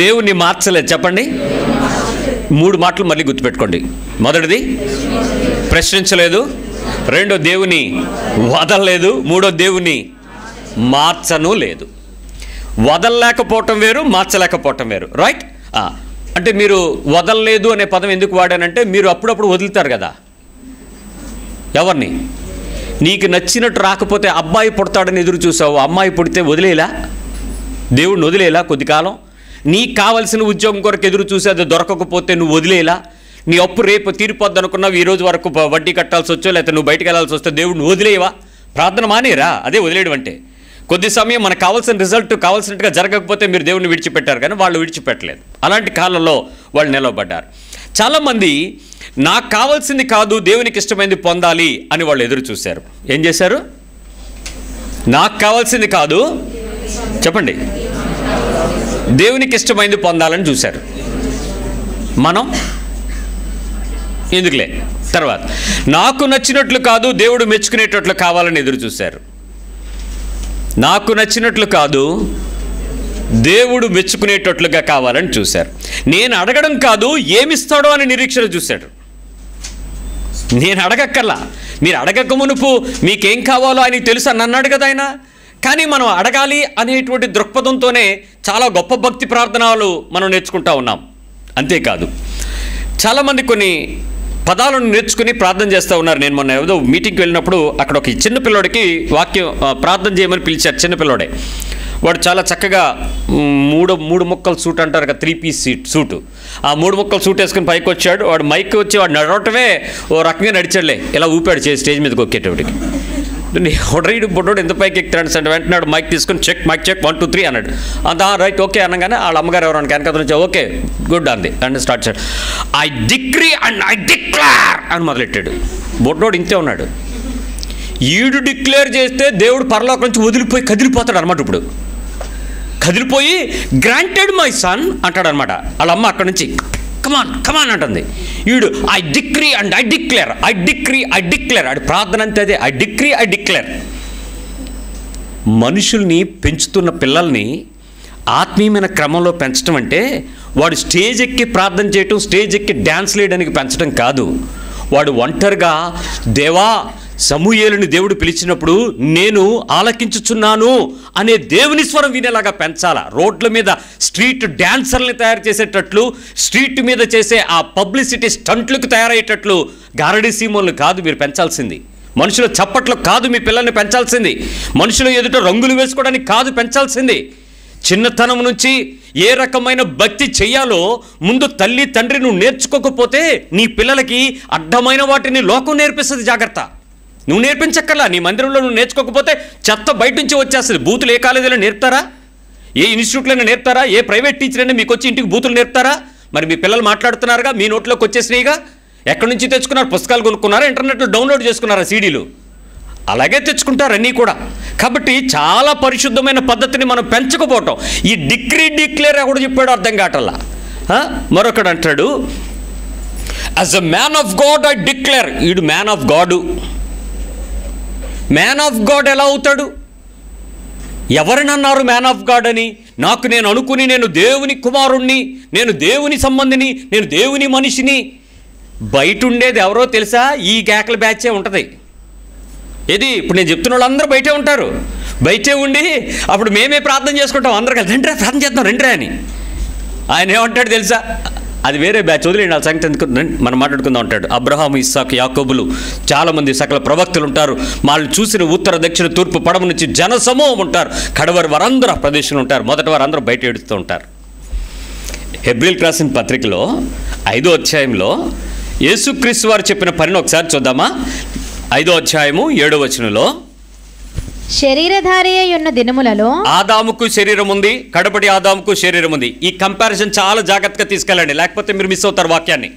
దేవుణ్ణి మార్చలేదు. చెప్పండి. 3 మాటలు మళ్ళీ గుర్తుపెట్టుకోండి. మొదటిది ప్రశ్నించలేదు, రెండో దేవుని వదలలేదు, మూడో దేవుని మార్చను లేదు. వదలలేకపోవటం వేరు, మార్చలేకపోవటం వేరు. రైట్? అంటే మీరు వదలలేదు అనే పదం ఎందుకు వాడానంటే, మీరు అప్పుడప్పుడు వదులుతారు కదా ఎవరిని. నీకు నచ్చినట్టు రాకపోతే అబ్బాయి పుడతాడని ఎదురు చూసావు, అమ్మాయి పుడితే వదిలేలా? దేవుడిని వదిలేలా? కొద్ది కాలం నీకు కావలసిన ఉద్యోగం కొరకు ఎదురు చూసి అది దొరకకపోతే నువ్వు వదిలేలా? నీ అప్పు రేపు తీరిపోద్ది అనుకున్నావు, ఈ రోజు వరకు వడ్డీ కట్టాల్సి వచ్చో, లేకపోతే నువ్వు బయటకు వెళ్ళాల్సి వస్తే దేవుడిని వదిలేవా? ప్రార్థన మానేరా? అదే వదిలేయడం అంటే. కొద్ది సమయం మనకు కావాల్సిన రిజల్ట్ కావాల్సినట్టుగా జరగకపోతే మీరు దేవుడిని విడిచిపెట్టారు, కానీ వాళ్ళు విడిచిపెట్టలేదు. అలాంటి కాలంలో వాళ్ళు నిలవబడ్డారు. చాలామంది నాకు కావాల్సింది కాదు, దేవునికి ఇష్టమైంది పొందాలి అని వాళ్ళు ఎదురు చూశారు. ఏం చేశారు? నాకు కావాల్సింది కాదు, చెప్పండి, దేవునికి ఇష్టమైంది పొందాలని చూశారు. మనం ఎందుకులే. తర్వాత నాకు నచ్చినట్లు కాదు, దేవుడు మెచ్చుకునేటట్లు కావాలని ఎదురు చూశారు. నాకు నచ్చినట్లు కాదు, దేవుడు మెచ్చుకునేటట్లుగా కావాలని చూశారు. నేను అడగడం కాదు, ఏమిస్తాడో అని నిరీక్షణ చూశాడు. నేను అడగక్కర్లా, మీరు అడగక మునుపు మీకేం కావాలో ఆయనకి తెలుసు అని అన్నాడు కదా ఆయన. కానీ మనం అడగాలి అనేటువంటి దృక్పథంతోనే చాలా గొప్ప భక్తి ప్రార్థనలు మనం నేర్చుకుంటూ ఉన్నాం. అంతేకాదు చాలామంది కొన్ని పదాలను నేర్చుకుని ప్రార్థన చేస్తూ ఉన్నారు. నేను మొన్న ఏదో మీటింగ్కి వెళ్ళినప్పుడు అక్కడ ఒక చిన్న పిల్లోడికి వాక్యం ప్రార్థన చేయమని పిలిచారు. చిన్నపిల్లోడే, వాడు చాలా చక్కగా మూడు ముక్కల సూట్ అంటారు కదా, 3 పీస్ సూటు. ఆ 3 ముక్కల సూట్ వేసుకుని పైకి వచ్చాడు. వాడు మైక్ వచ్చి వాడు నడవటమే ఓ రకంగా నడిచాడులే, ఇలా ఊపాడు స్టేజ్ మీదకి ఒక్కేటోడికి. రీడు బొడ్డోడు ఎంత పైకి ఎక్కుతాడు అంటే వెంటనే మైక్ తీసుకుని మైక్ చెక్ 1 2 3 అన్నాడు. అంత రైట్ ఓకే అనగానే వాళ్ళ అమ్మగారు ఎవరైనా వెనక నుంచి ఓకే గుడ్ అంది అండ్ స్టార్ట్ చేశాడు. I decree and I declare అని మొదలెట్టాడు. బొడ్డోడు ఇంతే ఉన్నాడు. ఈడు డిక్లేర్ చేస్తే దేవుడు పరలోకం నుంచి వదిలిపోయి కదిలిపోతాడు అనమాట. ఇప్పుడు కదిలిపోయి గ్రాంటెడ్ మై సన్ అంటాడు అనమాట. వాళ్ళ అమ్మ అక్కడి నుంచి కమాన్ అంటుంది. వీడు I decree and I declare ఆడి ప్రార్థన అంతే అదే, ఐ డిక్లేర్. మనుషుల్ని పెంచుతున్న పిల్లల్ని ఆత్మీయమైన క్రమంలో పెంచడం అంటే వాడు స్టేజ్ ఎక్కి ప్రార్థన చేయటం, స్టేజ్ ఎక్కి డ్యాన్స్ వేయడానికి పెంచడం కాదు. వాడు ఒంటరిగా దేవా సమూయేలుని దేవుడు పిలిచినప్పుడు నేను ఆలకించుచున్నాను అనే దేవుని స్వరం వినేలాగా పెంచాలా. రోడ్ల మీద స్ట్రీట్ డ్యాన్సర్ని తయారు చేసేటట్లు, స్ట్రీట్ మీద చేసే ఆ పబ్లిసిటీ స్టంట్లకు తయారయ్యేటట్లు గారడీ సీమోన్లు కాదు మీరు పెంచాల్సింది. మనుషుల చప్పట్లు కాదు మీ పిల్లల్ని పెంచాల్సింది. మనుషుల ఎదుట రంగులు వేసుకోవడానికి కాదు పెంచాల్సింది. చిన్నతనం నుంచి ఏ రకమైన భక్తి చెయ్యాలో ముందు తల్లి తండ్రి నువ్వు నేర్చుకోకపోతే నీ పిల్లలకి అడ్డమైన వాటిని లోకం నేర్పిస్తుంది. జాగ్రత్త, నువ్వు నేర్పించక్కర్లా. నీ మందిరంలో నువ్వు నేర్చుకోకపోతే చెత్త బయట నుంచి వచ్చేస్తుంది. బూతులు ఏ కాలేజీలో నేర్పుతారా? ఏ ఇన్స్టిట్యూట్లోనే నేర్పుతారా? ఏ ప్రైవేట్ టీచర్ అయినా మీకు వచ్చి ఇంటికి బూతులు నేర్పుతారా? మరి మీ పిల్లలు మాట్లాడుతున్నారుగా, మీ నోట్లోకి వచ్చేసినాయిగా. ఎక్కడి నుంచి తెచ్చుకున్నారు? పుస్తకాలు కొనుక్కున్నారా? ఇంటర్నెట్లో డౌన్లోడ్ చేసుకున్నారా సీడీలు? అలాగే తెచ్చుకుంటారు అన్నీ కూడా. కాబట్టి చాలా పరిశుద్ధమైన పద్ధతిని మనం పెంచకపోవటం. ఈ డిక్లేర్ ఎవడు చెప్పాడో అర్థం కావట్లా. మరొకడు అంటాడు as a man of God I declare. ఈడు మ్యాన్ ఆఫ్ గాడు. మ్యాన్ ఆఫ్ గాడ్ ఎలా అవుతాడు? ఎవరినన్నారు మ్యాన్ ఆఫ్ గాడ్ అని? నేను అనుకుని నేను దేవుని కుమారుణ్ణి, నేను దేవుని సంబంధిని, నేను దేవుని మనిషిని. బయట ఉండేది ఎవరో తెలుసా? ఈ కేకల బ్యాచే ఉంటుంది. ఏది ఇప్పుడు నేను చెప్తున్న వాళ్ళందరూ బయటే ఉంటారు. బయటే ఉండి అప్పుడు మేమే ప్రార్థన చేసుకుంటాం. అందరూ కలిసి రెండ్రా ప్రార్థన చేద్దాం రెండ్రా అని. ఆయన ఏమంటాడు తెలుసా? అది వేరే బ్యాచ్, వదిలేండి వాళ్ళ సంగతి ఎందుకు, మనం మాట్లాడుకుందాం అంటాడు. అబ్రహాము, ఇస్సాకు, యాకోబులు, చాలామంది సకల ప్రవక్తలు ఉంటారు. వాళ్ళు చూసిన ఉత్తర దక్షిణ తూర్పు పడమ నుంచి జనసమూహం ఉంటారు. కడవరి వారందరూ ఆ ప్రదేశంలో ఉంటారు. మొదటి వారందరూ బయట ఏడుస్తూ ఉంటారు. హెబ్రీయులకు రాసిన పత్రికలో 5వ అధ్యాయంలో యేసుక్రీస్తు వారు చెప్పిన పనిని ఒకసారి చూద్దామా? 5వ అధ్యాయము 7వ వచనంలో, శరీరధారి అయి ఉన్న దినములలో ఆదాముకు శరీరం ఉంది, కడపటి ఆదాముకు శరీరం ఉంది. ఈ కంపారిజన్ చాలా జాగ్రత్తగా తీసుకెళ్ళండి, లేకపోతే మీరు మిస్ అవుతారు వాక్యాన్ని.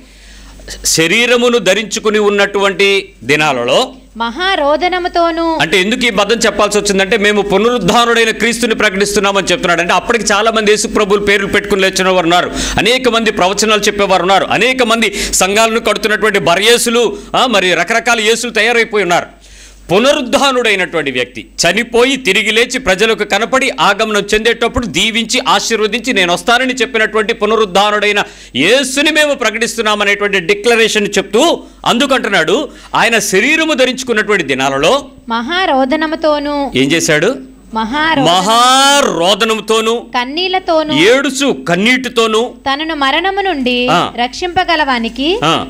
శరీరమును ధరించుకుని ఉన్నటువంటి దినాలలో మహారోదనముతోను. అంటే ఎందుకు ఈ పదం చెప్పాల్సి వచ్చిందంటే మేము పునరుద్ధానుడైన క్రీస్తుని ప్రకటిస్తున్నామని చెప్తున్నాడు. అంటే అప్పటికి చాలా మంది యేసు ప్రభువుల పేర్లు పెట్టుకుని లేచిన వారు ఉన్నారు, అనేక మంది ప్రవచనాలు చెప్పేవారు ఉన్నారు, అనేక మంది సంఘాలను కడుతున్నటువంటి బర్యేసులు, మరి రకరకాల యేసులు తయారైపోయి ఉన్నారు. పునరుద్ధానుడైనటువంటి వ్యక్తి చనిపోయి తిరిగి లేచి ప్రజలకు కనపడి ఆగమనం చెందేటప్పుడు దీవించి ఆశీర్వదించి నేను వస్తానని చెప్పినటువంటి పునరుద్ధానుడైన యేసుని మేము ప్రకటిస్తున్నామనేటువంటి డిక్లరేషన్ చెప్తూ అందుకంటున్నాడు ఆయన శరీరము ధరించుకున్నటువంటి దినాలలో మహారోదనముతోను ఏం చేశాడు? మహారోదనముతోను, కన్నీళ్లతోను, ఏడుచు కన్నీటితోను తనను మరణము నుండి రక్షింపగలవానికి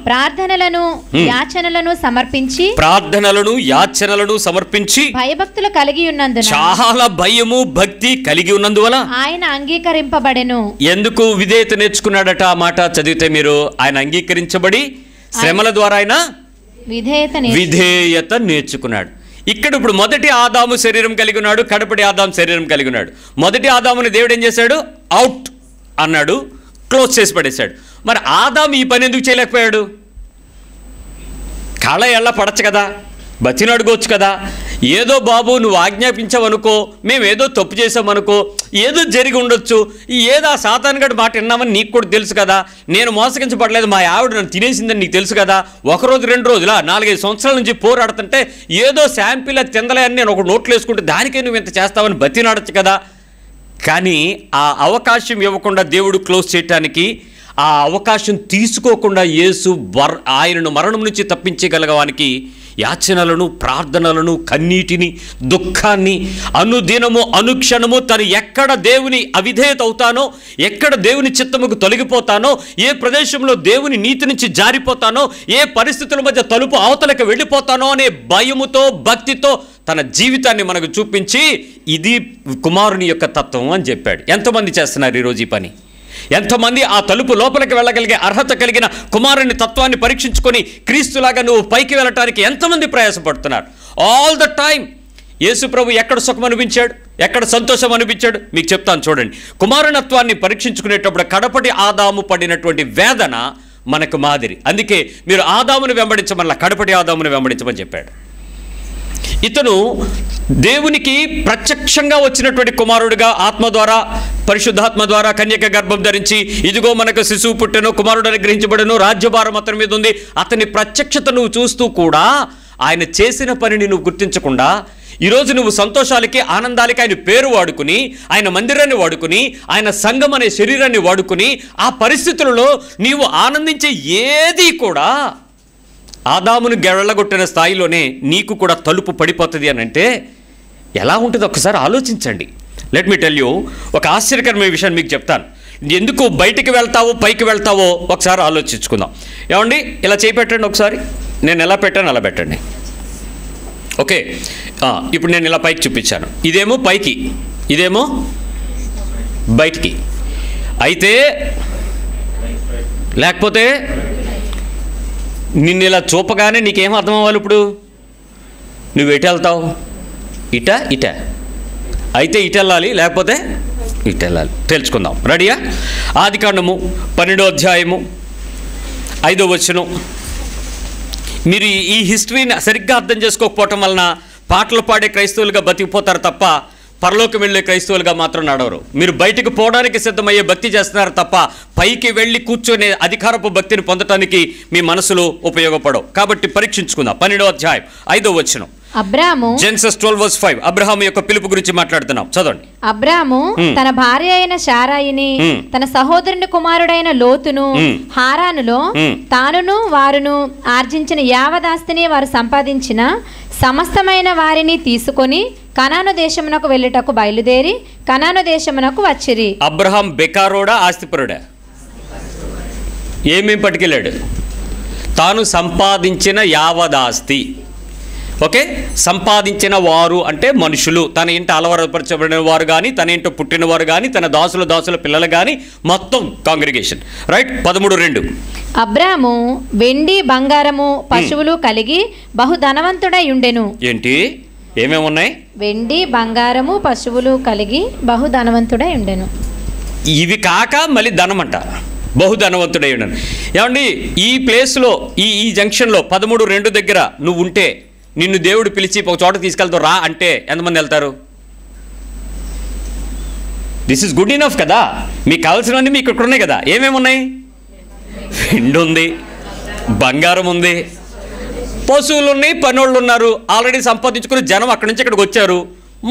ప్రార్థనలను యాచనలను సమర్పించి భయభక్తులు కలిగి ఉన్నందున, చాలా భయము భక్తి కలిగి ఉన్నందువల్ల ఆయన అంగీకరింపబడెను. ఎందుకు విధేయత నేర్చుకున్నాడట? ఆ మాట చదివితే మీరు, ఆయన అంగీకరించబడి శ్రమల ద్వారా ఆయన విధేయత నేర్చుకున్నాడు. ఇక్కడ ఇప్పుడు మొదటి ఆదాము శరీరం కలిగి ఉన్నాడు, కడపటి ఆదాము శరీరం కలిగి ఉన్నాడు. మొదటి ఆదాముని దేవుడు ఏం చేశాడు? అవుట్ అన్నాడు, క్లోజ్ చేసి పడేశాడు. మరి ఆదాము ఈ పని ఎందుకు చేయలేకపోయాడు? కాళ్ళ ఎళ్ళ పడచ్చు కదా, బతిని అడుకోవచ్చు కదా. ఏదో బాబు నువ్వు ఆజ్ఞాపించావనుకో, మేము ఏదో తప్పు చేసామనుకో, ఏదో జరిగి ఉండొచ్చు, ఏదో ఆ సాతానుగడి మాట విన్నామని నీకు కూడా తెలుసు కదా, నేను మోసగించబడలేదు, మా ఆవిడ నన్ను తినేసిందని నీకు తెలుసు కదా, 1 రోజు 2 రోజులా 4-5 సంవత్సరాల నుంచి పోరాడుతుంటే ఏదో శాంపిల్ తిందలే అని నేను ఒక నోట్లు వేసుకుంటే దానికే నువ్వు ఇంత చేస్తావని బతినాడచ్చు కదా. కానీ ఆ అవకాశం ఇవ్వకుండా దేవుడు క్లోజ్ చేయటానికి, ఆ అవకాశం తీసుకోకుండా యేసు ఆయనను మరణం నుంచి తప్పించగలగవానికి యాచనలను, ప్రార్థనలను, కన్నీటిని, దుఃఖాన్ని అనుదినము అనుక్షణము తను ఎక్కడ దేవుని అవిధేయత అవుతానో, ఎక్కడ దేవుని చిత్తముకు తొలగిపోతానో, ఏ ప్రదేశంలో దేవుని నీతి నుంచి జారిపోతానో, ఏ పరిస్థితుల మధ్య తలుపు అవతలకు వెళ్ళిపోతానో అనే భయముతో భక్తితో తన జీవితాన్ని మనకు చూపించి ఇది కుమారుని యొక్క తత్వం అని చెప్పాడు. ఎంతమంది చేస్తున్నారు ఈరోజు ఈ పని? ఎంతమంది ఆ తలుపు లోపలికి వెళ్ళగలిగే అర్హత కలిగిన కుమారుని తత్వాన్ని పరీక్షించుకొని క్రీస్తులాగా నువ్వు పైకి వెళ్ళటానికి ఎంతమంది ప్రయాసపడుతున్నారు? ఆల్ ద టైం యేసు ప్రభు ఎక్కడ సుఖం అనిపించాడు, ఎక్కడ సంతోషం అనిపించాడు? మీకు చెప్తాను చూడండి. కుమారునత్వాన్ని పరీక్షించుకునేటప్పుడు కడపటి ఆదాము పడినటువంటి వేదన మనకు మాదిరి. అందుకే మీరు ఆదామును వెంబడించమల్లా కడపటి ఆదామును వెంబడించమని చెప్పాడు. ఇతను దేవునికి ప్రత్యక్షంగా వచ్చినటువంటి కుమారుడిగా ఆత్మ ద్వారా, పరిశుద్ధాత్మ ద్వారా కన్యక గర్భం ధరించి, ఇదిగో మనకు శిశువు పుట్టెను, కుమారుడు అనుగ్రహించబడను, రాజ్యభారం అతని మీద ఉంది. అతని ప్రత్యక్షత నువ్వు చూస్తూ కూడా ఆయన చేసిన పనిని నువ్వు గుర్తించకుండా ఈరోజు నువ్వు సంతోషాలకి, ఆనందాలకి ఆయన పేరు వాడుకుని, ఆయన మందిరాన్ని వాడుకుని, ఆయన సంఘం అనే శరీరాన్ని వాడుకుని, ఆ పరిస్థితులలో నీవు ఆనందించే ఏది కూడా ఆదామును గెళ్ళగొట్టిన స్థాయిలోనే నీకు కూడా తలుపు పడిపోతుంది అని అంటే ఎలా ఉంటుందో ఒకసారి ఆలోచించండి. లెట్ మీ టెల్ యూ, ఒక ఆశ్చర్యకరమైన విషయాన్ని మీకు చెప్తాను. ఎందుకు బయటికి వెళ్తావో పైకి వెళ్తావో ఒకసారి ఆలోచించుకుందాం. ఏమండి, ఇలా చేయి పెట్టండి ఒకసారి. నేను ఎలా పెట్టాను అలా పెట్టండి. ఓకే, ఇప్పుడు నేను ఇలా పైకి చూపించాను. ఇదేమో పైకి, ఇదేమో బయటికి. అయితే లేకపోతే నిన్ను ఇలా చూపగానే నీకేం అర్థం అవ్వాలి? ఇప్పుడు నువ్వు ఎటు వెళ్తావు? ఇట ఇట. అయితే ఇటు వెళ్ళాలి, లేకపోతే ఇటు వెళ్ళాలి. తెలుసుకుందాం. రెడీయా? ఆదికాండము 12వ అధ్యాయము 5వ వచనం. మీరు ఈ హిస్టరీని సరిగ్గా అర్థం చేసుకోకపోవటం వలన పాటలు పాడే క్రైస్తవులుగా బతికిపోతారు తప్ప పరలోకం వెళ్ళే క్రైస్తవులుగా మాత్రం నడవరు. మీరు బయటకు పోవడానికి సిద్ధమయ్యే భక్తి చేస్తున్నారు తప్ప పైకి వెళ్ళి కూర్చొనే అధికారపు భక్తిని పొందటానికి మీ మనసులో ఉపయోగపడవు. కాబట్టి పరీక్షించుకుందాం. 12వ అధ్యాయం 5వ వచనం. అబ్రాము, జెనసిస్ 12:5. అబ్రహాము యొక్క పిలుపు గురించి మాట్లాడుతున్నాం, చదవండి. అబ్రాము తన భార్య అయిన శారాయిని, తన సహోదరుని కుమారుడైన లోతును హారానులో తానును వారును ఆర్జించిన యావదాస్తిని వారు సంపాదించిన సమస్తమైన వారిని తీసుకొని కనాను దేశమునకు వెళ్ళుటకు బయలుదేరి కనాను దేశమునకు వచ్చిరి. అబ్రహాం బెకారోడా ఆస్తిపరుడా? ఏమేం పట్టుకెళ్ళాడు? తాను సంపాదించిన యావదాస్తి. ఓకే, సంపాదించిన వారు అంటే మనుషులు, తన ఇంట అలవరపరచబడిన వారు కానీ, తన ఇంట పుట్టినవారు కానీ, తన దాసుల పిల్లలు కానీ, మొత్తం కాంగ్రిగేషన్. రైట్. 13:2. అబ్రాము వెండి బంగారము పశువులు కలిగి బహుధనవంతుడై ఉండెను. ఏంటి? ఏమేమి ఉన్నాయి? వెండి బంగారము పశువులు కలిగి బహుధనవంతుడై ఉండెను. ఇవి కాక మళ్ళీ ధనం అంట, బహుధనవంతుడై ఉండను. ఏమండి, ఈ ప్లేస్లో ఈ జంక్షన్లో 13:2 దగ్గర నువ్వు ఉంటే, నిన్ను దేవుడు పిలిచి ఒక చోట తీసుకెళ్తావు రా అంటే ఎంతమంది వెళ్తారు? దిస్ ఇస్ గుడ్ ఇనఫ్ కదా. మీకు కావాల్సినవన్నీ మీకు ఇక్కడ ఉన్నాయి కదా. ఏమేమి ఉన్నాయి? వెండి ఉంది, బంగారం ఉంది, పశువులు ఉన్నాయి, పనోళ్ళు ఉన్నారు, ఆల్రెడీ సంపాదించుకుని జనం అక్కడి నుంచి ఇక్కడికి వచ్చారు,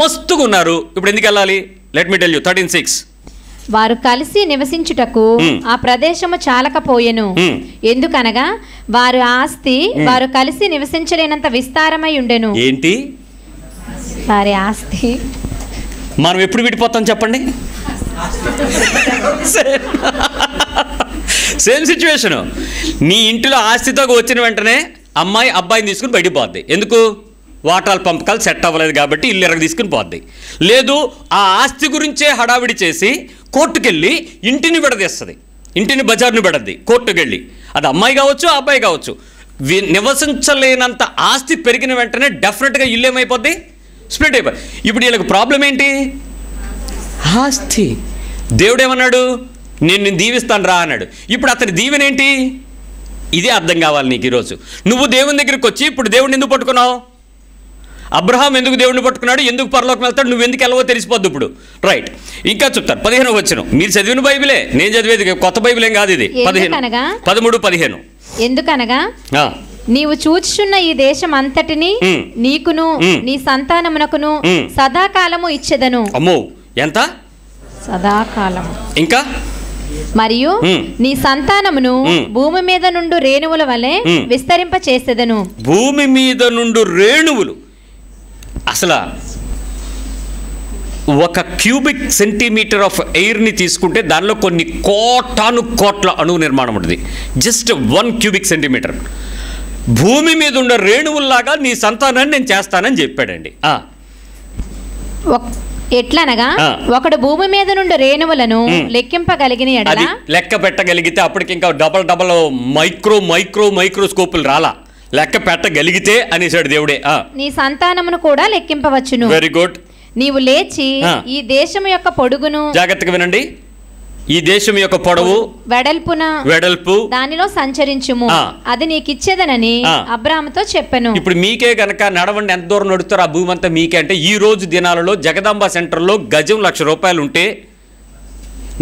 మస్తుగా ఉన్నారు. ఇప్పుడు ఎందుకు వెళ్ళాలి? Let me tell you. 13:6. వారు కలిసి నివసించుటకు ఆ ప్రదేశము చాలకపోయెను. ఎందుకనగా వారు ఆస్తి వారు కలిసి నివసించలేనంత విస్తారమై ఉండెను. ఏంటి వారి ఆస్తి? మనం ఎప్పుడు విడిపోతాం చెప్పండి? Same situation. నీ ఇంటిలో ఆస్తితో వచ్చిన వెంటనే అమ్మాయి అబ్బాయిని తీసుకుని బయటికి పోద్ది. ఎందుకు? వాటాల పంపకాలు సెట్ అవ్వలేదు కాబట్టి ఇల్లు ఎరగ తీసుకుని పోద్ది. లేదు, ఆ ఆస్తి గురించే హడావిడి చేసి కోర్టుకెళ్ళి ఇంటిని విడదీస్తుంది, ఇంటిని బజార్ను పెడద్ది కోర్టుకెళ్ళి. అది అమ్మాయి కావచ్చు, అబ్బాయి కావచ్చు. నివసించలేనంత ఆస్తి పెరిగిన వెంటనే డెఫినెట్గా ఇల్లు ఏమైపోద్ది? స్ప్లిట్ అయిపోద్ది. ఇప్పుడు వీళ్ళకి ప్రాబ్లం ఏంటి? ఆస్తి. దేవుడేమన్నాడు? నేను దీవిస్తాను రా అన్నాడు. ఇప్పుడు అతని దీవెనేంటి? ఇదే అర్థం కావాలి నీకు ఈరోజు. నువ్వు దేవుని దగ్గరికి వచ్చి ఇప్పుడు దేవుడిని ఎందుకు పట్టుకున్నావు? అబ్రహాం ఎందుకు దేవుడిని పట్టుకున్నాడు, ఎందుకు పరలోకం వెళ్తాడు, నువ్వు ఎందుకు వెళ్ళవో తెలిసిపోద్దు ఇప్పుడు. రైట్. ఇంకా చెప్తాను. 15వ వచనం. మీరు చదివిన బైబిలే, నేను చదివేది కొత్త బైబిల్ ఏం కాదు ఇది. 13:15. ఎందుకనగా నీవు చూచుచున్న ఈ దేశం అంతటిని నీకును నీ సంతానమునకును సదాకాలము ఇచ్చెదను. అమ్మో, ఎంత? సదాకాలము. ఇంకా మరియు నీ సంతానమును భూమి మీద నుండి రేణువుల వలె విస్తరింప చేసేదను. భూమి మీద నుండి రేణువులు. అసలు ఒక క్యూబిక్ సెంటీమీటర్ ఆఫ్ ఎయిర్ని తీసుకుంటే దానిలో కొన్ని కోట్ల అణువు నిర్మాణం ఉంటుంది. Just 1 cubic centimetre. భూమి మీద ఉన్న రేణువుల్లాగా నీ సంతానాన్ని నేను చేస్తానని చెప్పాడండి. ఎట్లనగా ఒకడు భూమి మీద నుండి రేణువులను లెక్కింపగలిగిన ఎడల, లెక్క పెట్టగలిగితే అప్పటికి ఇంకా డబల్ మైక్రోస్కోపులు రాలా, లెక్క పెట్టగలిగితే అనేసాడు దేవుడే. నీ సంతానమును కూడా లెక్కింపవచ్చును. Very good. నీవు లేచి ఈ దేశం యొక్క పొడుగును, జాగ్రత్తగా వినండి, ఈ దేశం యొక్క పొడవు వెడల్పు దానిలో సంచరించుము, అది నీకు ఇచ్చేదనని అబ్రాహాముతో చెప్పెను. ఇప్పుడు మీకే గనక నడవండి, ఎంత దూరం నడుస్తారు ఆ భూమి అంతా మీకే అంటే, ఈ రోజు దినాలలో జగదాంబ సెంటర్లో గజం ₹1,00,000 ఉంటే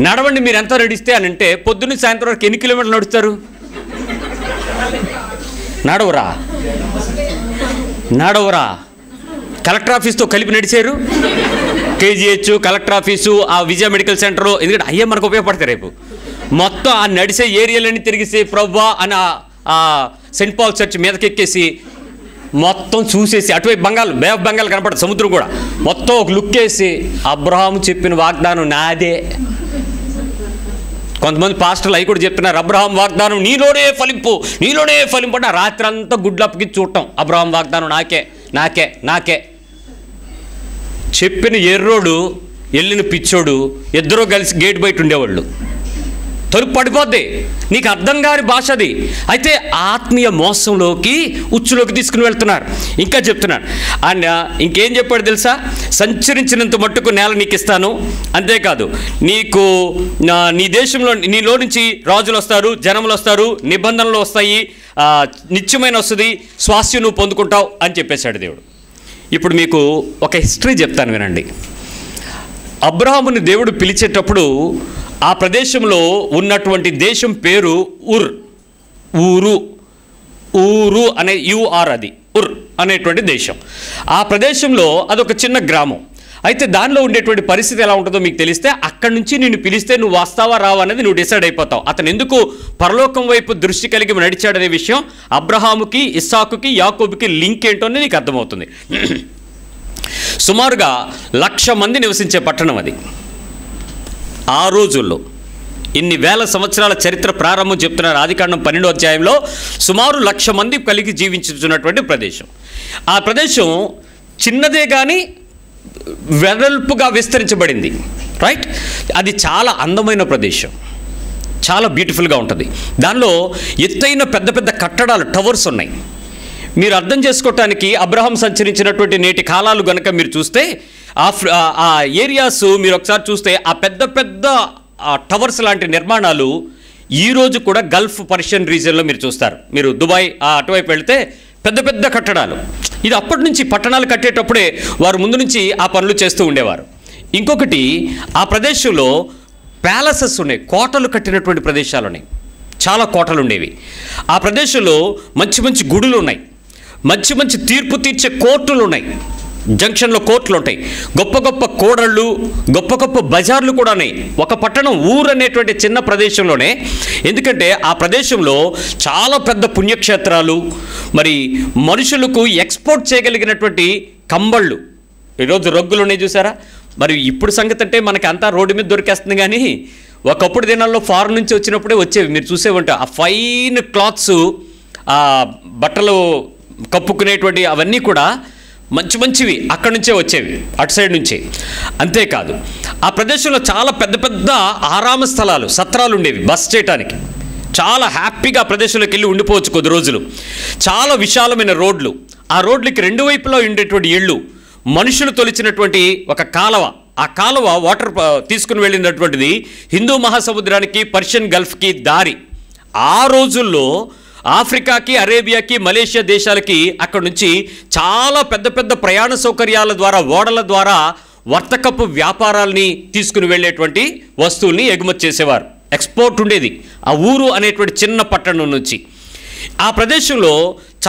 నడవండి మీరు ఎంత నడిస్తే అని అంటే, పొద్దున్న సాయంత్రం వరకు ఎన్ని కిలోమీటర్లు నడుస్తారు? నడవరా కలెక్టర్ ఆఫీస్తో కలిపి నడిచారు. KGH, కలెక్టర్ ఆఫీసు, ఆ విజయ మెడికల్ సెంటరు, ఎందుకంటే అయ్యే మనకు ఉపయోగపడతాయి. రేపు మొత్తం ఆ నడిసే ఏరియాలన్నీ తిరిగిసి ప్రభువా అని ఆ సెయింట్ పాల్ చర్చ్ మీదకి ఎక్కేసి మొత్తం చూసేసి, అటువైపు బే ఆఫ్ బెంగాల్ కనపడుతుంది, సముద్రం కూడా, మొత్తం ఒక లుక్ వేసి అబ్రహాము చెప్పిన వాగ్దానం నాదే. కొంతమంది పాస్టర్లు అవి కూడా చెప్తున్నారు, అబ్రహాం వాగ్దానం నీలోనే ఫలింపు అంటే రాత్రి అంతా గుడ్లప్పకి చూడటం, అబ్రహాం వాగ్దానం నాకే చెప్పిన ఎర్రోడు వెళ్ళిన పిచ్చోడు ఇద్దరూ కలిసి గేట్ బయట ఉండేవాళ్ళు. తలుపు పడిపోద్ది, నీకు అర్థం కాని భాష అది. అయితే ఆత్మీయ మోసంలోకి ఉచ్చులోకి తీసుకుని వెళ్తున్నారు. ఇంకా చెప్తున్నాడు ఆయన, ఇంకేం చెప్పాడు తెలుసా? సంచరించినంత మట్టుకు నేల నీకు ఇస్తాను, అంతేకాదు నీకు నీ దేశంలో నీలో నుంచి రాజులు వస్తారు, జనములు వస్తారు, నిబంధనలు వస్తాయి, నిత్యమైన వస్తుంది, స్వాస్థ్యం నువ్వు పొందుకుంటావు అని చెప్పేశాడు దేవుడు. ఇప్పుడు మీకు ఒక హిస్టరీ చెప్తాను వినండి. అబ్రహాముని దేవుడు పిలిచేటప్పుడు ఆ ప్రదేశంలో ఉన్నటువంటి దేశం పేరు ఊరు అనే UR, అది ఉర్ అనేటువంటి దేశం. ఆ ప్రదేశంలో అదొక చిన్న గ్రామం. అయితే దానిలో ఉండేటువంటి పరిస్థితి ఎలా ఉంటుందో మీకు తెలిస్తే, అక్కడి నుంచి నిన్ను పిలిస్తే నువ్వు వస్తావా రావా అనేది నువ్వు డిసైడ్ అయిపోతావు. అతను ఎందుకు పరలోకం వైపు దృష్టి కలిగి నడిచాడనే విషయం అబ్రహాముకి, ఇస్సాకుకి, యాకోబుకి లింక్ ఏంటో నీకు అర్థమవుతుంది. సుమారుగా 1,00,000 మంది నివసించే పట్టణం అది. ఆ రోజుల్లో ఇన్ని వేల సంవత్సరాల చరిత్ర ప్రారంభం చెప్తున్నారు. ఆదికాండం 12వ అధ్యాయంలో సుమారు 1,00,000 మంది కలిగి జీవించుతున్నటువంటి ప్రదేశం. ఆ ప్రదేశం చిన్నదే కానీ వెడల్పుగా విస్తరించబడింది, రైట్? అది చాలా అందమైన ప్రదేశం, చాలా బ్యూటిఫుల్గా ఉంటుంది. దానిలో ఎత్తైన పెద్ద పెద్ద కట్టడాలు, టవర్స్ ఉన్నాయి. మీరు అర్థం చేసుకోవటానికి అబ్రహాం సంచరించినటువంటి నేటి కాలాలు కనుక మీరు చూస్తే, ఆ ఏరియాస్ మీరు ఒకసారి చూస్తే ఆ పెద్ద పెద్ద టవర్స్ లాంటి నిర్మాణాలు ఈరోజు కూడా గల్ఫ్ పర్షియన్ రీజియన్లో మీరు చూస్తారు. మీరు దుబాయ్ అటువైపు వెళ్తే పెద్ద పెద్ద కట్టడాలు. ఇది అప్పటి నుంచి పట్టణాలు కట్టేటప్పుడే వారు ముందు నుంచి ఆ పనులు చేస్తూ ఉండేవారు. ఇంకొకటి, ఆ ప్రదేశంలో ప్యాలెసెస్ ఉన్నాయి, కోటలు కట్టినటువంటి ప్రదేశాలు ఉన్నాయి, చాలా కోటలు ఉండేవి. ఆ ప్రదేశంలో మంచి మంచి గుడులు ఉన్నాయి, మంచి మంచి తీర్పు తీర్చే కోర్టులు ఉన్నాయి, జంక్షన్లో కోర్టులు ఉంటాయి, గొప్ప గొప్ప కోడళ్ళు, గొప్ప గొప్ప బజార్లు కూడా ఉన్నాయి. ఒక పట్టణం ఊరు అనేటువంటి చిన్న ప్రదేశంలోనే, ఎందుకంటే ఆ ప్రదేశంలో చాలా పెద్ద పుణ్యక్షేత్రాలు, మరి మనుషులకు ఎక్స్పోర్ట్ చేయగలిగినటువంటి కంబళ్ళు, ఈరోజు రగ్గులు ఉన్నాయి చూసారా. మరి ఇప్పుడు సంగతి అంటే మనకి అంతా రోడ్డు మీద దొరికేస్తుంది, కానీ ఒకప్పుడు దినాల్లో ఫారెన్ నుంచి వచ్చినప్పుడే వచ్చేవి. మీరు చూసేవంటే ఆ ఫైన్ క్లాత్స్, ఆ బట్టలు కప్పుకునేటువంటి అవన్నీ కూడా మంచి మంచివి అక్కడి నుంచే వచ్చేవి, అటు సైడ్ నుంచే. అంతేకాదు ఆ ప్రదేశంలో చాలా పెద్ద పెద్ద ఆరామ స్థలాలు, సత్రాలు ఉండేవి బస చేయటానికి. చాలా హ్యాపీగా ఆ ప్రదేశంలోకి వెళ్ళి ఉండిపోవచ్చు కొద్ది రోజులు. చాలా విశాలమైన రోడ్లు, ఆ రోడ్లకి రెండు వైపులా ఉండేటువంటి ఇళ్ళు, మనుషులు తొలిచినటువంటి ఒక కాలువ, ఆ కాలువ వాటర్ తీసుకుని వెళ్ళినటువంటిది హిందూ మహాసముద్రానికి, పర్షియన్ గల్ఫ్కి దారి. ఆ రోజుల్లో ఆఫ్రికాకి, అరేబియాకి, మలేషియా దేశాలకి అక్కడ నుంచి చాలా పెద్ద పెద్ద ప్రయాణ సౌకర్యాల ద్వారా, ఓడల ద్వారా వర్తకపు వ్యాపారాలని తీసుకుని వెళ్ళేటువంటి వస్తువుల్ని ఎగుమతి చేసేవారు. ఎక్స్పోర్ట్ ఉండేది ఆ ఊరు అనేటువంటి చిన్న పట్టణం నుంచి. ఆ ప్రదేశంలో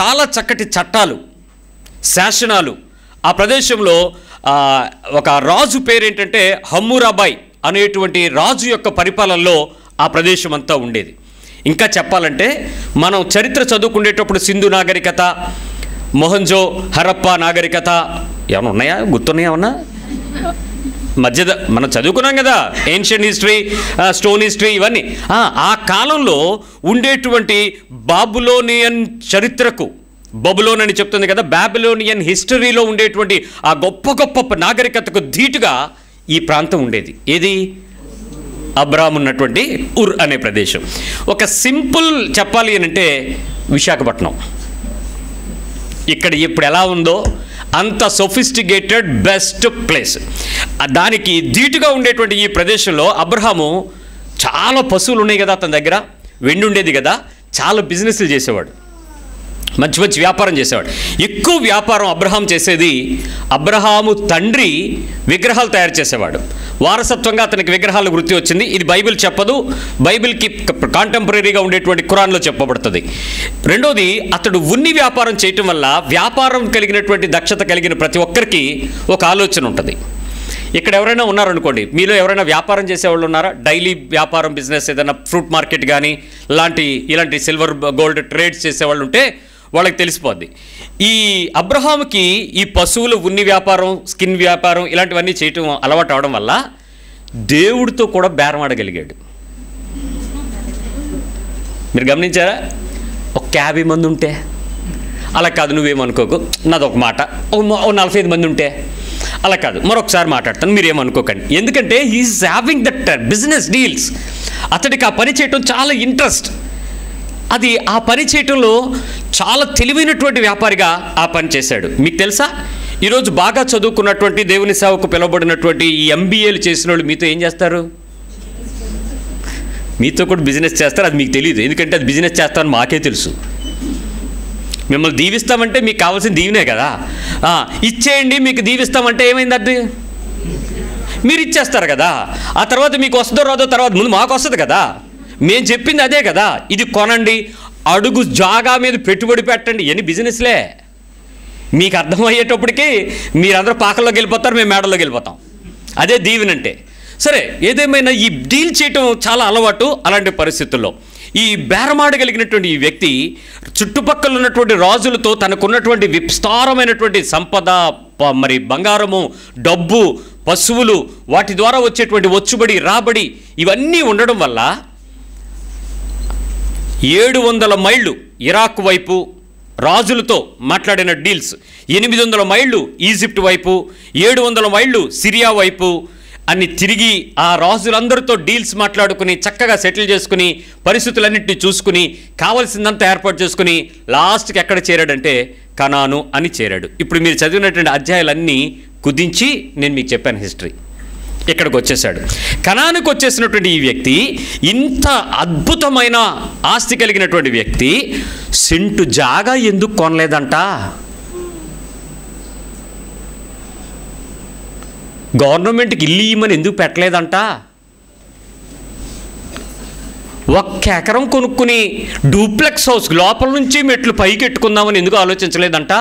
చాలా చక్కటి చట్టాలు, శాసనాలు. ఆ ప్రదేశంలో ఒక రాజు పేరేంటంటే హమ్మూరాబాయ్ అనేటువంటి రాజు యొక్క పరిపాలనలో ఆ ప్రదేశం అంతా ఉండేది. ఇంకా చెప్పాలంటే మనం చరిత్ర చదువుకునేటప్పుడు సింధు నాగరికత, మొహంజో హరప్పా నాగరికత ఏమైనా ఉన్నాయా, గుర్తున్నాయా? ఏమన్నా మనం చదువుకున్నాం కదా, ఏన్షియన్ హిస్టరీ, స్టోన్ హిస్టరీ, ఇవన్నీ. ఆ కాలంలో ఉండేటువంటి బాబులోనియన్ చరిత్రకు, బబులోన్ అని చెప్తుంది కదా, బాబిలోనియన్ హిస్టరీలో ఉండేటువంటి ఆ గొప్ప గొప్ప నాగరికతకు ధీటుగా ఈ ప్రాంతం ఉండేది. ఏది? అబ్రాహాం ఉన్నటువంటి ఉర్ అనే ప్రదేశం. ఒక సింపుల్ చెప్పాలి అని అంటే విశాఖపట్నం ఇక్కడ ఇప్పుడు ఎలా ఉందో అంత సొఫిస్టికేటెడ్ బెస్ట్ ప్లేస్. దానికి ధీటుగా ఉండేటువంటి ఈ ప్రదేశంలో అబ్రహాము చాలా పశువులు ఉన్నాయి కదా అతని దగ్గర, వెండి ఉండేది కదా, చాలా బిజినెస్లు చేసేవాడు, మంచి మంచి వ్యాపారం చేసేవాడు. ఎక్కువ వ్యాపారం అబ్రహాం చేసేది, అబ్రహాము తండ్రి విగ్రహాలు తయారు చేసేవాడు. వారసత్వంగా అతనికి విగ్రహాల వృత్తి వచ్చింది. ఇది బైబిల్ చెప్పదు, బైబిల్కి కాంటెంపరీగా ఉండేటువంటి ఖురాన్లో చెప్పబడుతుంది. రెండోది, అతడు ఉన్ని వ్యాపారం చేయటం వల్ల వ్యాపారం కలిగినటువంటి దక్షత కలిగిన ప్రతి ఒక్కరికి ఒక ఆలోచన ఉంటుంది. ఇక్కడ ఎవరైనా ఉన్నారనుకోండి, మీలో ఎవరైనా వ్యాపారం చేసేవాళ్ళు ఉన్నారా? డైలీ వ్యాపారం బిజినెస్, ఏదైనా ఫ్రూట్ మార్కెట్ కానీ ఇలాంటి సిల్వర్ గోల్డ్ ట్రేడ్స్ చేసేవాళ్ళు ఉంటే వాళ్ళకి తెలిసిపోద్ది. ఈ అబ్రహాముకి ఈ పశువులు ఉన్ని వ్యాపారం, స్కిన్ వ్యాపారం ఇలాంటివన్నీ చేయటం అలవాటు అవడం వల్ల దేవుడితో కూడా బేరమాడగలిగాడు. మీరు గమనించారా? ఒక 50 మంది ఉంటే అలా కాదు, నువ్వేమనుకోకు, నాదొక మాట, 45 మంది ఉంటే అలా కాదు, మరొకసారి మాట్లాడతాను, మీరేమనుకోకండి. ఎందుకంటే he's having that business deals. అతడికి ఆ పని చేయటం చాలా ఇంట్రెస్ట్. అది ఆ పని చేయటంలో చాలా తెలివైనటువంటి వ్యాపారిగా ఆ పని చేశాడు. మీకు తెలుసా, ఈరోజు బాగా చదువుకున్నటువంటి దేవుని సేవకు పిలువబడినటువంటి ఈ MBAలు చేసిన వాళ్ళు మీతో ఏం చేస్తారు? మీతో కూడా బిజినెస్ చేస్తారు. అది మీకు తెలియదు, ఎందుకంటే అది బిజినెస్ చేస్తామని మాకే తెలుసు. మిమ్మల్ని దీవిస్తామంటే మీకు కావాల్సిన దీవెనే కదా. ఇచ్చేయండి మీకు దీవిస్తామంటే ఏమైంది? అది మీరు ఇచ్చేస్తారు కదా. ఆ తర్వాత మీకు వస్తుందో రాదో తర్వాత ముందు మాకు వస్తుంది కదా. మేము చెప్పింది అదే కదా, ఇది కొనండి, అడుగు జాగా మీద పెట్టుబడి పెట్టండి, ఎన్ని బిజినెస్లే. మీకు అర్థమయ్యేటప్పటికీ మీరందరూ పాకల్లోకి వెళ్ళిపోతారు, మేము మేడల్లోకి వెళ్ళిపోతాం. అదే దీవెనంటే. సరే, ఏదేమైనా ఈ డీల్ చేయటం చాలా అలవాటు. అలాంటి పరిస్థితుల్లో ఈ బేరమాడగలిగినటువంటి ఈ వ్యక్తి చుట్టుపక్కల ఉన్నటువంటి రాజులతో తనకున్నటువంటి విస్తారమైనటువంటి సంపద, మరి బంగారము, డబ్బు, పశువులు, వాటి ద్వారా వచ్చేటువంటి వచ్చుబడి, రాబడి ఇవన్నీ ఉండడం వల్ల 700 మైళ్ళు ఇరాక్ వైపు రాజులతో మాట్లాడిన డీల్స్, 800 మైళ్ళు ఈజిప్ట్ వైపు, 700 మైళ్ళు సిరియా వైపు అన్ని తిరిగి ఆ రాజులందరితో డీల్స్ మాట్లాడుకుని చక్కగా సెటిల్ చేసుకుని పరిస్థితులన్నింటినీ చూసుకుని కావలసిందంతా ఏర్పాటు చేసుకుని లాస్ట్కి ఎక్కడ చేరాడంటే కనాను అని చేరాడు. ఇప్పుడు మీరు చదివినటువంటి అధ్యాయాలన్నీ కుదించి నేను మీకు చెప్పాను హిస్టరీ. ఇక్కడికి వచ్చేసాడు. కనానుకు వచ్చేసినటువంటి ఈ వ్యక్తి, ఇంత అద్భుతమైన ఆస్తి కలిగినటువంటి వ్యక్తి, సెంటు జాగా ఎందుకు కొనలేదంట? గవర్నమెంట్కి ఇల్లు ఇవ్వమని ఎందుకు పెట్టలేదంట? 1 ఎకరం కొనుక్కుని డూప్లెక్స్ హౌస్ లోపల నుంచి మెట్లు పైకి ఎట్టుకుందామని ఎందుకు ఆలోచించలేదంట?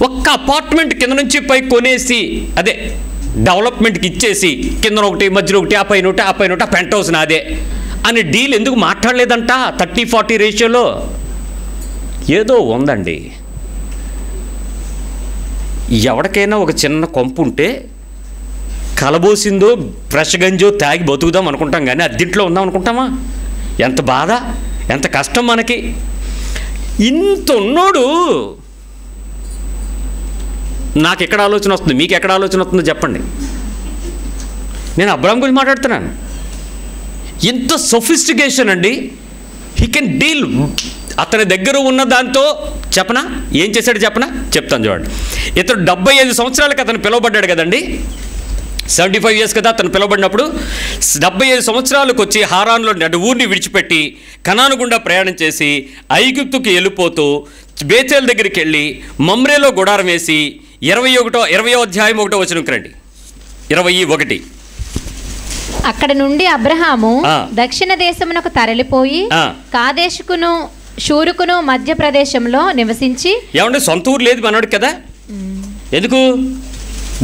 1 అపార్ట్మెంట్ కింద నుంచి పై కొనేసి, అదే డెవలప్మెంట్కి ఇచ్చేసి, కింద ఒకటి, మధ్యలో ఒకటి, ఆ పైన ఒకటి, ఆ పైన ఒకటి, ఆ పెంట్ హౌస్ నాదే అని డీల్ ఎందుకు మాట్లాడలేదంట? 30-40 రేషియోలో ఏదో ఉందండి. ఎవరికైనా ఒక చిన్న కొంపు ఉంటే కలబోసిందో ఫ్రెష్ గంజో తాగి బతుకుదాం అనుకుంటాం, కానీ అద్దెంట్లో ఉందాం అనుకుంటామా? ఎంత బాధ, ఎంత కష్టం మనకి. ఇంత ఉన్నోడు నాకు ఎక్కడ ఆలోచన వస్తుంది, మీకు ఎక్కడ ఆలోచన వస్తుందో చెప్పండి. నేను అబ్రాహాం గురించి మాట్లాడుతున్నాను. ఎంత సొఫిస్టికేషన్ అండి. He can deal. అతని దగ్గర ఉన్న దాంతో చెప్పనా ఏం చేశాడు చెప్పనా? చెప్తాను చూడండి. ఇతను 75 సంవత్సరాలకి అతను పిలువబడ్డాడు కదండి. 75 years కదా అతను పిలువబడినప్పుడు. 75 సంవత్సరాలకు వచ్చి హారాన్లో ఊరిని విడిచిపెట్టి కనాను గుండా ప్రయాణం చేసి ఐగుప్తుకి వెళ్ళిపోతూ బేతేల్ దగ్గరికి వెళ్ళి మమ్రేలో గుడారం వేసి 20వ అధ్యాయం 1వ వచనంకి రండి. 21. అక్కడ నుండి అబ్రహాము దక్షిణ దేశమునకు తరలిపోయి కాదేశుకును షూరుకును మధ్య ప్రదేశంలో నివసించి. ఏమంటే సొంత ఊరు లేదు మనోడికి కదా. ఎందుకు?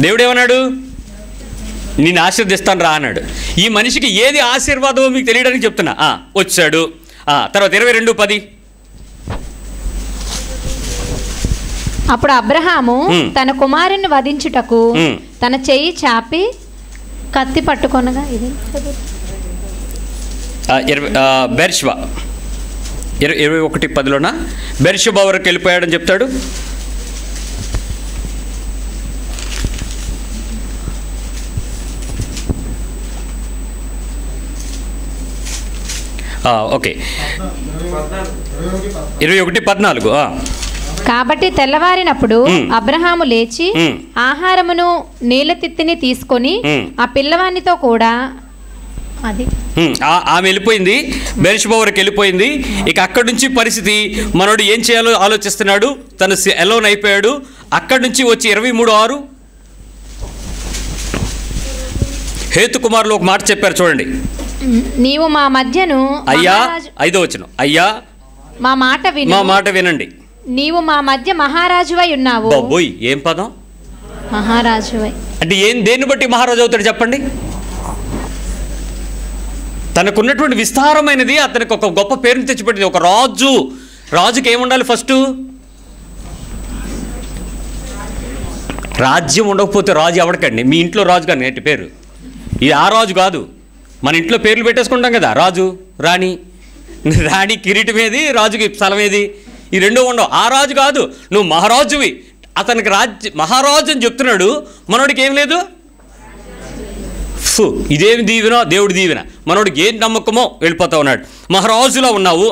దేవుడు ఏమన్నాడు? నేను ఆశీర్దిస్తాను రా అన్నాడు. ఈ మనిషికి ఏది ఆశీర్వాదమో మీకు తెలియడానికి చెప్తున్నా. వచ్చాడు. తర్వాత 22:10. అప్పుడు అబ్రహాము తన కుమారుని వధించుటకు తన చెయ్యి చాపి కత్తి పట్టుకొనగా, ఇది బెర్షెబా 21:10లోనా బెర్షెబా వరకు వెళ్ళిపోయాడని చెప్తాడు. ఓకే 21:14. కాబట్టి తెల్లవారినప్పుడు అబ్రహాము లేచి ఆహారమును నీళ్ళ తిత్తిని తీసుకొని ఆ పిల్లవానితో కూడా ఆమె వెళ్ళిపోయింది, బెర్షెబా వరకు వెళ్ళిపోయింది. ఇక అక్కడి నుంచి పరిస్థితి మనోడు ఏం చేయాలో ఆలోచిస్తున్నాడు. తను ఎలోన్ అయిపోయాడు. అక్కడి నుంచి వచ్చి 23:6 హేతు కుమారులు ఒక మాట చెప్పారు చూడండి. నీవు మా మధ్యను అయ్యా, 5వ వచనం, అయ్యా మా మాట వినండి, నీవు మా మధ్య మహారాజువై ఉన్నావు. బాబోయ్, ఏం పదం మహారాజువై అంటే దేన్ని బట్టి మహారాజు అవుతాడు చెప్పండి? తనకున్నటువంటి విస్తారమైనది అతనికి ఒక గొప్ప పేరుని తెచ్చిపెట్టింది. ఒక రాజుకి ఏముండాలి? ఫస్ట్ రాజ్యం ఉండకపోతే రాజు ఎవరికండి? మీ ఇంట్లో రాజు కానీ ఏంటి పేరు? ఇది ఆ రాజు కాదు. మన ఇంట్లో పేర్లు పెట్టేసుకుంటాం కదా, రాజు, రాణి. రాణి కిరీటం ఏది, రాజుకి స్థలం ఏది? ఈ రెండో ఉండవు. ఆ రాజు కాదు, నువ్వు మహారాజువి. అతనికి మహారాజు అని చెప్తున్నాడు, మనోడికి ఏం లేదు. ఇదేమి దీవెన, దేవుడి దీవెన. మనోడికి ఏం నమ్మకమో వెళ్ళిపోతా ఉన్నాడు. మహారాజులా ఉన్నావు.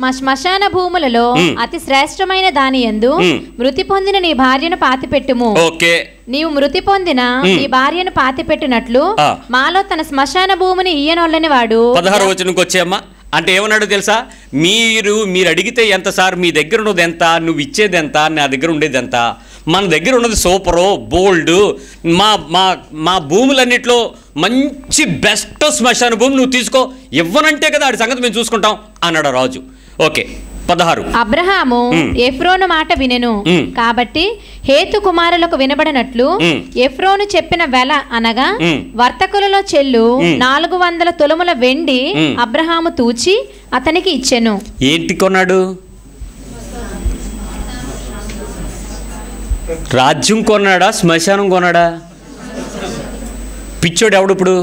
మా శ్మశాన భూములలో అతి శ్రేష్టమైన దాని యందు మృతి పొందిన నీ భార్యను పాతిపెట్టుము. ఓకే, నీవు మృతి పొందిన నీ భార్యను పాతిపెట్టినట్లు మాలో తన శ్మశాన భూమిని ఇయ్యనొల్లని వాడు. 16వ వచనంకి వచ్చేమ్మా. అంటే ఏమన్నాడు తెలుసా? మీరు అడిగితే ఎంత సార్, మీ దగ్గర ఉన్నది ఎంత, నువ్వు ఇచ్చేది ఎంత, నా దగ్గర ఉండేది ఎంత, మన దగ్గర ఉన్నది సూపరు, బోల్డ్, మా భూములన్నిట్లో మంచి బెస్ట్ శ్మశాన భూమి నువ్వు తీసుకో, ఇవ్వనంటే కదా ఆడి సంగతి మేము చూసుకుంటాం అన్నాడు రాజు. ఓకే, 16. అబ్రహాము ఎఫ్రోను మాట వినెను, కాబట్టి హేతు కుమారులకు వినబడినట్లు ఎఫ్రోను చెప్పిన వెల అనగా వర్తకులలో చెల్లు 400 తులముల వెండి అబ్రహాము తూచి అతనికి ఇచ్చెను. ఏంటి కొన్నాడు? రాజ్యం కొన్నాడా, శ్మశానం కొన్నాడా? పిచ్చోడు ఎవడు ఇప్పుడు?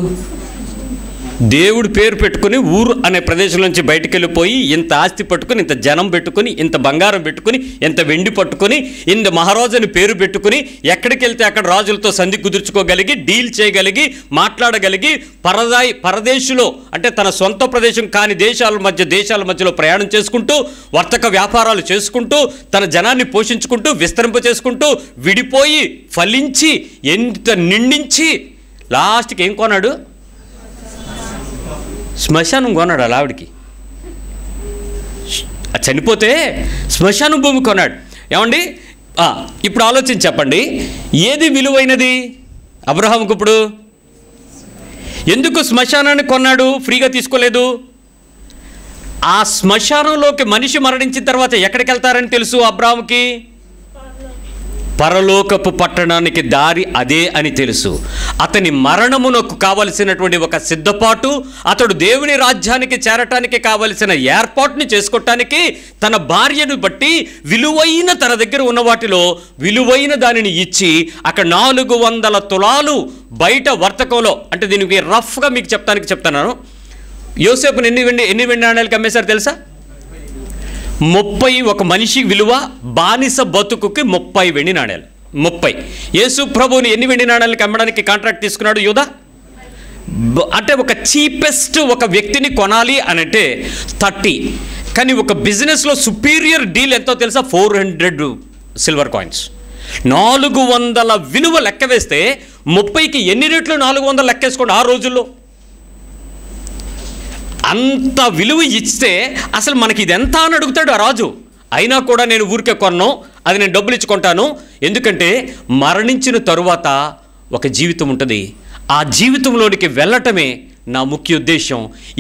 దేవుడు పేరు పెట్టుకుని ఊరు అనే ప్రదేశం నుంచి బయటికి వెళ్ళిపోయి ఇంత ఆస్తి పట్టుకుని, ఇంత జనం పెట్టుకుని, ఇంత బంగారం పెట్టుకుని, ఇంత వెండి పట్టుకుని, ఇంత మహారాజు అని పేరు పెట్టుకుని, ఎక్కడికి వెళ్తే అక్కడ రాజులతో సంధి కుదుర్చుకోగలిగి, డీల్ చేయగలిగి, మాట్లాడగలిగి, పరదేశంలో అంటే తన సొంత ప్రదేశం కాని దేశాల మధ్యలో ప్రయాణం చేసుకుంటూ, వర్తక వ్యాపారాలు చేసుకుంటూ, తన జనాన్ని పోషించుకుంటూ, విస్తరింప చేసుకుంటూ, విడిపోయి ఫలించి ఎంత నిండించి లాస్ట్కి ఏం కొన్నాడు? శ్మశానం కొన్నాడు. అలా ఆవిడికి చనిపోతే శ్మశానం భూమి కొన్నాడు. ఏమండి, ఇప్పుడు ఆలోచించి చెప్పండి, ఏది విలువైనది అబ్రహాముకు? ఇప్పుడు ఎందుకు శ్మశానాన్ని కొన్నాడు, ఫ్రీగా తీసుకోలేదు? ఆ శ్మశానంలోకి మనిషి మరణించిన తర్వాత ఎక్కడికి వెళ్తారని తెలుసు అబ్రహాముకి? పరలోకపు పట్టణానికి దారి అదే అని తెలుసు. అతని మరణమునకు కావలసినటువంటి ఒక సిద్ధపాటు, అతడు దేవుని రాజ్యానికి చేరటానికి కావలసిన ఏర్పాటుని చేసుకోవటానికి తన భార్యను బట్టి విలువైన తన దగ్గర ఉన్న వాటిలో విలువైన దానిని ఇచ్చి అక్కడ 400 తులాలు బయట వర్తకంలో, అంటే దీనికి రఫ్గా మీకు చెప్తాను. యోసేపుని ఎన్ని వెండి నాణేలకి అమ్మేశారు తెలుసా? 30. ఒక మనిషి విలువ బానిస బతుకుకి 30 వెండి నాణేలు. 30. యేసు ప్రభువుని ఎన్ని వెండి నాణేలకి అమ్మడానికి కాంట్రాక్ట్ తీసుకున్నాడు యూదా? అంటే ఒక చీపెస్ట్ ఒక వ్యక్తిని కొనాలి అని అంటే 30. కానీ ఒక బిజినెస్లో సుపీరియర్ డీల్ ఎంతో తెలుసా? 400 సిల్వర్ కాయిన్స్. 400 విలువ లెక్క వేస్తే 30కి ఎన్ని రేట్లు? 400 లెక్కేసుకోండి. ఆ రోజుల్లో అంత విలువ ఇస్తే అసలు మనకి ఇది ఎంత అని అడుగుతాడు ఆ రాజు. అయినా కూడా నేను ఊరికే కొన్నాను, అది నేను డబ్బులు ఇచ్చుకుంటాను. ఎందుకంటే మరణించిన తరువాత ఒక జీవితం ఉంటుంది. ఆ జీవితంలోనికి వెళ్ళటమే నా ముఖ్య ఉద్దేశం.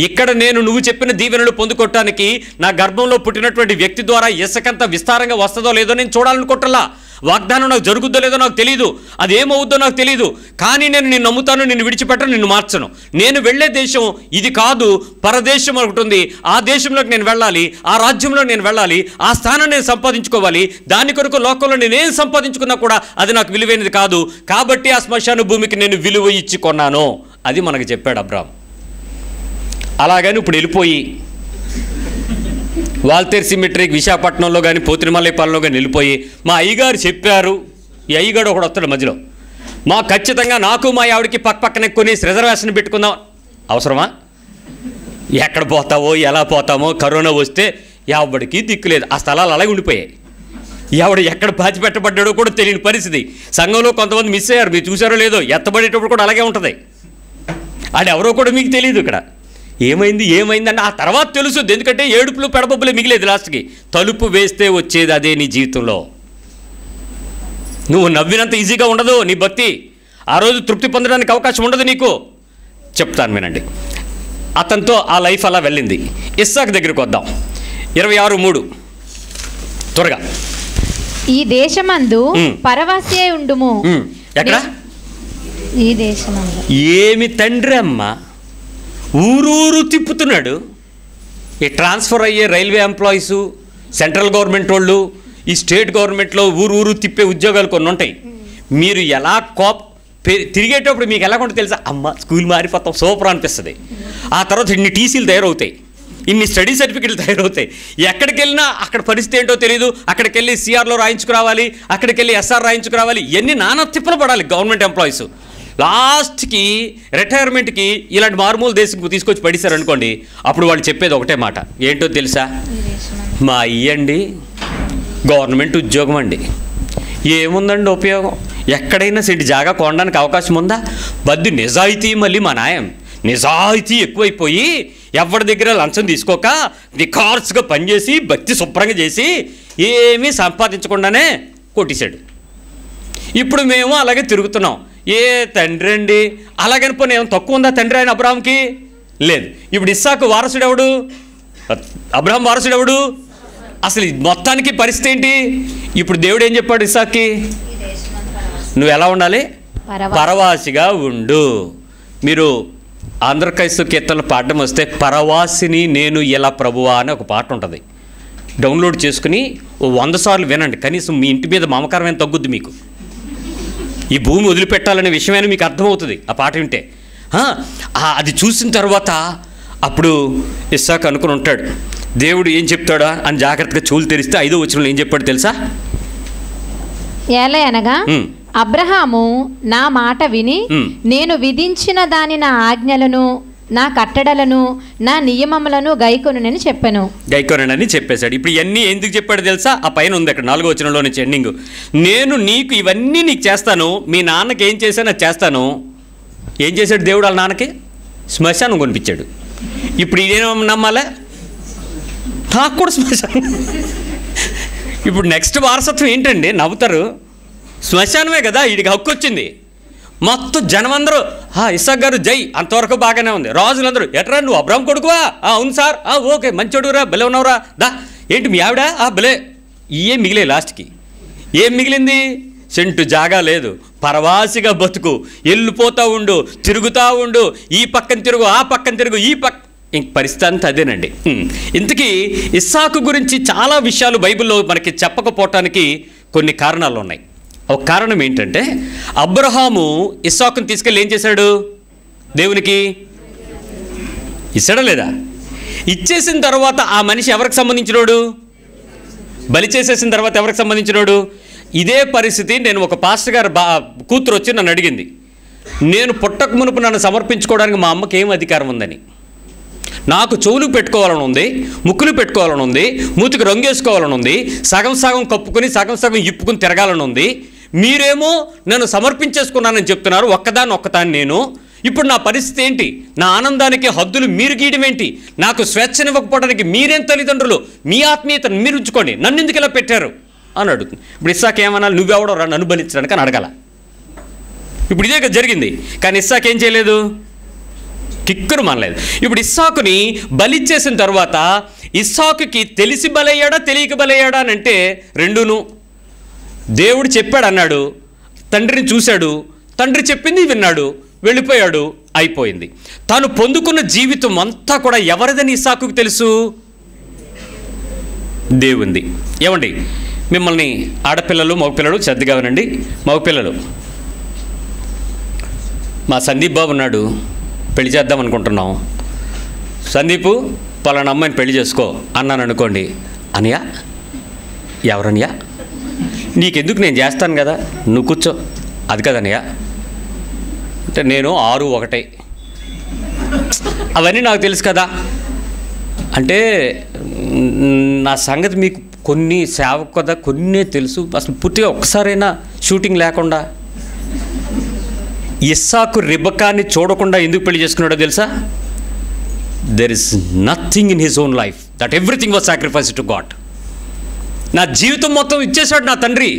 ఇక్కడ నువ్వు చెప్పిన దీవెనలు పొందుకోవటానికి నా గర్భంలో పుట్టినటువంటి వ్యక్తి ద్వారా ఇసుకంత విస్తారంగా వస్తుందో లేదో నేను చూడాలనుకోవట్లా. వాగ్దానం నాకు జరుగుద్దో లేదో నాకు తెలియదు, అది ఏమవుద్దో నాకు తెలియదు. కానీ నేను నిన్ను నమ్ముతాను, నిన్ను విడిచిపెట్టను, నిన్ను మార్చను. నేను వెళ్ళే దేశం ఇది కాదు, పరదేశం ఒకటి ఉంది. ఆ దేశంలోకి నేను వెళ్ళాలి, ఆ రాజ్యంలో నేను వెళ్ళాలి, ఆ స్థానం నేను సంపాదించుకోవాలి. దాని కొరకు లోకంలో నేనేం సంపాదించుకున్నా కూడా అది నాకు విలువైనది కాదు. కాబట్టి ఆ శ్మశాన భూమికి నేను విలువ ఇచ్చి కొన్నాను. అది మనకు చెప్పాడు అబ్రాహాం. అలాగని ఇప్పుడు వెళ్ళిపోయి వాల్తేర్ సిమెట్రీకి విశాఖపట్నంలో కానీ పోతిరిమల్లైపాలెంలో కానీ వెళ్ళిపోయి మా అయ్యగారు చెప్పారు, ఈ అయ్యగాడు ఒకడు వస్తాడు మధ్యలో, మా ఖచ్చితంగా నాకు మా ఆవిడికి పక్కనే కొని రిజర్వేషన్ పెట్టుకుందాం. అవసరమా? ఎక్కడ పోతావో ఎలా పోతామో, కరోనా వస్తే ఎవడికి దిక్కులేదు. ఆ స్థలాలు అలాగే ఉండిపోయాయి. ఎవడు ఎక్కడ పాతిపెట్టబడ్డాడో కూడా తెలియని పరిస్థితి. సంఘంలో కొంతమంది మిస్ అయ్యారు, మీరు చూసారో లేదో. ఎత్తబడేటప్పుడు కూడా అలాగే ఉంటుంది. ఆడెవరో కూడా మీకు తెలియదు. ఇక్కడ ఏమైంది అంటే ఆ తర్వాత తెలుసుద్ది, ఎందుకంటే ఏడుపులు పెడబొబ్బులే మిగిలేదు లాస్ట్కి. తలుపు వేస్తే వచ్చేది అదే నీ జీవితంలో. నువ్వు నవ్వినంత ఈజీగా ఉండదు నీ భక్తి. ఆ రోజు తృప్తి పొందడానికి అవకాశం ఉండదు నీకు. చెప్తాను వినండి. అతనితో ఆ లైఫ్ అలా వెళ్ళింది. ఇస్సాకు దగ్గరికి వద్దాం. 26:3 త్వరగా. ఈ దేశమందు పరవాసి ఉండుము. ఎక్కడ? ఈ దేశమందు. ఏమి తండ్రి అమ్మ, ఊరూరు తిప్పుతున్నాడు. ఈ ట్రాన్స్ఫర్ అయ్యే రైల్వే ఎంప్లాయీసు, సెంట్రల్ గవర్నమెంట్ వాళ్ళు, ఈ స్టేట్ గవర్నమెంట్లో ఊరు తిప్పే ఉద్యోగాలు కొన్ని ఉంటాయి. మీరు ఎలా తిరిగేటప్పుడు మీకు ఎలా కొంటే తెలుసా, అమ్మ స్కూల్ మారిపోతాం సూపర్ అనిపిస్తుంది. ఆ తర్వాత ఇన్ని టీసీలు తయారవుతాయి, ఇన్ని స్టడీ సర్టిఫికెట్లు తయారవుతాయి. ఎక్కడికి వెళ్ళినా అక్కడ పరిస్థితి ఏంటో తెలియదు. అక్కడికి వెళ్ళి సిఆర్లో రాయించుకురావాలి, అక్కడికి వెళ్ళి ఎస్ఆర్ రాయించుకురావాలి. ఇవన్నీ నానా తిప్పలు పడాలి గవర్నమెంట్ ఎంప్లాయీస్. లాస్ట్కి రిటైర్మెంట్కి ఇలాంటి మారుమూల దేశం తీసుకొచ్చి పడిస్తారనుకోండి, అప్పుడు వాళ్ళు చెప్పేది ఒకటే మాట, ఏంటో తెలుసా, మా అయ్యండి గవర్నమెంట్ ఉద్యోగం అండి. ఏముందండి ఉపయోగం? ఎక్కడైనా సెంటి జాగా కొనడానికి అవకాశం ఉందా? బద్దు నిజాయితీ, మళ్ళీ మా నాయం నిజాయితీ ఎక్కువైపోయి ఎవరి దగ్గర లంచం తీసుకోక నిఖార్సుగా పనిచేసి భక్తి శుభ్రంగా చేసి ఏమీ సంపాదించకుండానే కొట్టేశాడు. ఇప్పుడు మేము అలాగే తిరుగుతున్నాం. ఏ తండ్రి అండి అలాగని పోనీ ఏమో తక్కువ ఉందా తండ్రి ఆయన అబ్రాహాంకి? లేదు. ఇప్పుడు ఇస్సాకు వారసుడెవడు? అబ్రాహాం వారసుడెవడు? అసలు మొత్తానికి పరిస్థితి ఏంటి? ఇప్పుడు దేవుడు ఏం చెప్పాడు ఇస్సాక్కి? నువ్వు ఎలా ఉండాలి? పరవాసిగా ఉండు. మీరు ఆంధ్ర క్రైస్తవ కీర్తనలు పాడడం వస్తే పరవాసిని నేను ఎలా ప్రభువా అని ఒక పాట ఉంటుంది. డౌన్లోడ్ చేసుకుని 100 సార్లు వినండి. కనీసం మీ ఇంటి మీద మమకారం ఏం తగ్గుద్ది మీకు. ఈ భూమి వదిలిపెట్టాలనే విషయమైనా మీకు అర్థమవుతుంది ఆ పాట వింటే. అది చూసిన తర్వాత అప్పుడు ఇస్సాకు అనుకుని ఉంటాడు, దేవుడు ఏం చెప్తాడా అని జాగ్రత్తగా చెవులు తెరిస్తే 5వ వచనంలో ఏం చెప్పాడు తెలుసా? ఏలయనగా అబ్రహాము నా మాట విని నేను విధించిన దాని నా ఆజ్ఞలను, నా కట్టడలను, నా నియమములను గైకొనునని చెప్పాను. గైకొనని చెప్పేశాడు. ఇప్పుడు ఇవన్నీ ఎందుకు చెప్పాడు తెలుసా? ఆ పైన ఉంది అక్కడ 4వ వచనంలో నుంచి ఎండింగ్. నేను నీకు ఇవన్నీ నీకు చేస్తాను, మీ నాన్నకి ఏం చేశానో అది చేస్తాను. ఏం చేశాడు దేవుడు వాళ్ళ నాన్నకి? శ్మశానం కొనిపించాడు. ఇప్పుడు ఇదేమో నమ్మాలా? నాకు కూడా శ్మశానం. ఇప్పుడు నెక్స్ట్ వారసత్వం ఏంటండి? నవ్వుతారు. శ్మశానమే కదా, వీడికి హక్కు వచ్చింది. మొత్తం జనం అందరూ ఇస్సాక్ గారు జై, అంతవరకు బాగానే ఉంది. రాజులందరూ ఎట్రా నువ్వు అబ్రాహాం కొడుకువా? అవును సార్. ఓకే మంచోడురా, భలే ఉన్నావురా, దా ఏంటి మీ ఆవిడ? భలే. ఇవే మిగిలే. లాస్ట్కి ఏం మిగిలింది? సెంటు జాగా లేదు, పరవాసిగా బతుకు, వెళ్ళిపోతూ ఉండు, తిరుగుతూ ఉండు, ఈ పక్కన తిరుగు, ఆ పక్కన తిరుగు, ఈ పక్క. ఇంక పరిస్థితి అంతా అదేనండి. ఇంతకీ ఇస్సాకు గురించి చాలా విషయాలు బైబిల్లో మనకి చెప్పకపోవటానికి కొన్ని కారణాలు ఉన్నాయి. ఒక కారణం ఏంటంటే అబ్రహాము ఇస్సాకుని తీసుకెళ్ళి ఏం చేశాడు? దేవునికి ఇచ్చాడా లేదా? ఇచ్చేసిన తర్వాత ఆ మనిషి ఎవరికి సంబంధించినోడు? బలి చేసేసిన తర్వాత ఎవరికి సంబంధించినోడు? ఇదే పరిస్థితి నేను ఒక పాస్టర్ గారు కూతురు వచ్చి నన్ను అడిగింది, నేను పుట్టక మునుపు నన్ను సమర్పించుకోవడానికి మా అమ్మకి ఏం అధికారం ఉందని. నాకు చెవులు పెట్టుకోవాలని ఉంది, ముక్కులు పెట్టుకోవాలని ఉంది, మూతికి రంగేసుకోవాలని ఉంది, సగం సగం కప్పుకొని సగం సగం ఇప్పుకుని తిరగాలని ఉంది. మీరేమో నన్ను సమర్పించేసుకున్నానని చెప్తున్నారు, ఒక్కదాన్ని నేను. ఇప్పుడు నా పరిస్థితి ఏంటి? నా ఆనందానికి హద్దులు మీరు గీయడం ఏంటి? నాకు స్వేచ్ఛనివ్వకపోవడానికి మీరేం తల్లిదండ్రులు? మీ ఆత్మీయతను మీరు ఉంచుకోండి, నన్ను ఎందుకు ఇలా పెట్టారు అని అడుగుతుంది. ఇప్పుడు ఇస్సాకు ఏమన్నా, నువ్వెవడో రా నన్ను బలించడానికి అని అడగాల. ఇప్పుడు ఇదే జరిగింది. కానీ ఇస్సాకు ఏం చేయలేదు, కిక్కురు మనలేదు. ఇప్పుడు ఇస్సాకుని బలిచ్చేసిన తర్వాత ఇస్సాకుకి తెలిసి బలయ్యాడా తెలియక బలయ్యాడా అని అంటే రెండును. దేవుడు చెప్పాడు అన్నాడు, తండ్రిని చూశాడు, తండ్రి చెప్పింది విన్నాడు, వెళ్ళిపోయాడు, అయిపోయింది. తాను పొందుకున్న జీవితం అంతా కూడా ఎవరిదని ఇస్సాకుకి తెలుసు? దేవుంది. ఏమండి మిమ్మల్ని ఆడపిల్లలు మగపిల్లలు శ్రద్ధగా వినండి. మగపిల్లలు, మా సందీప్ బాబు ఉన్నాడు, పెళ్లి చేద్దాం అనుకుంటున్నాం. సందీపు పలానా అమ్మాయిని పెళ్లి చేసుకో అన్నాను అనుకోండి. అనియా ఎవరనియా? నీకెందుకు, నేను చేస్తాను కదా, నువ్వు కూర్చో. అది కదనియా అంటే నేను 6'1" అవన్నీ నాకు తెలుసు కదా. అంటే నా సంగతి మీకు కొన్ని సేవకు కదా కొన్నే తెలుసు. అసలు పూర్తిగా ఒక్కసారైనా షూటింగ్ లేకుండా ఇస్సాకు రిబకాని చూడకుండా ఎందుకు పెళ్లి చేసుకున్నాడో తెలుసా? There is nothing in his own life that everything was sacrifice to God. నా జీవితం మొత్తం ఇచ్చేశాడు నా తండ్రి,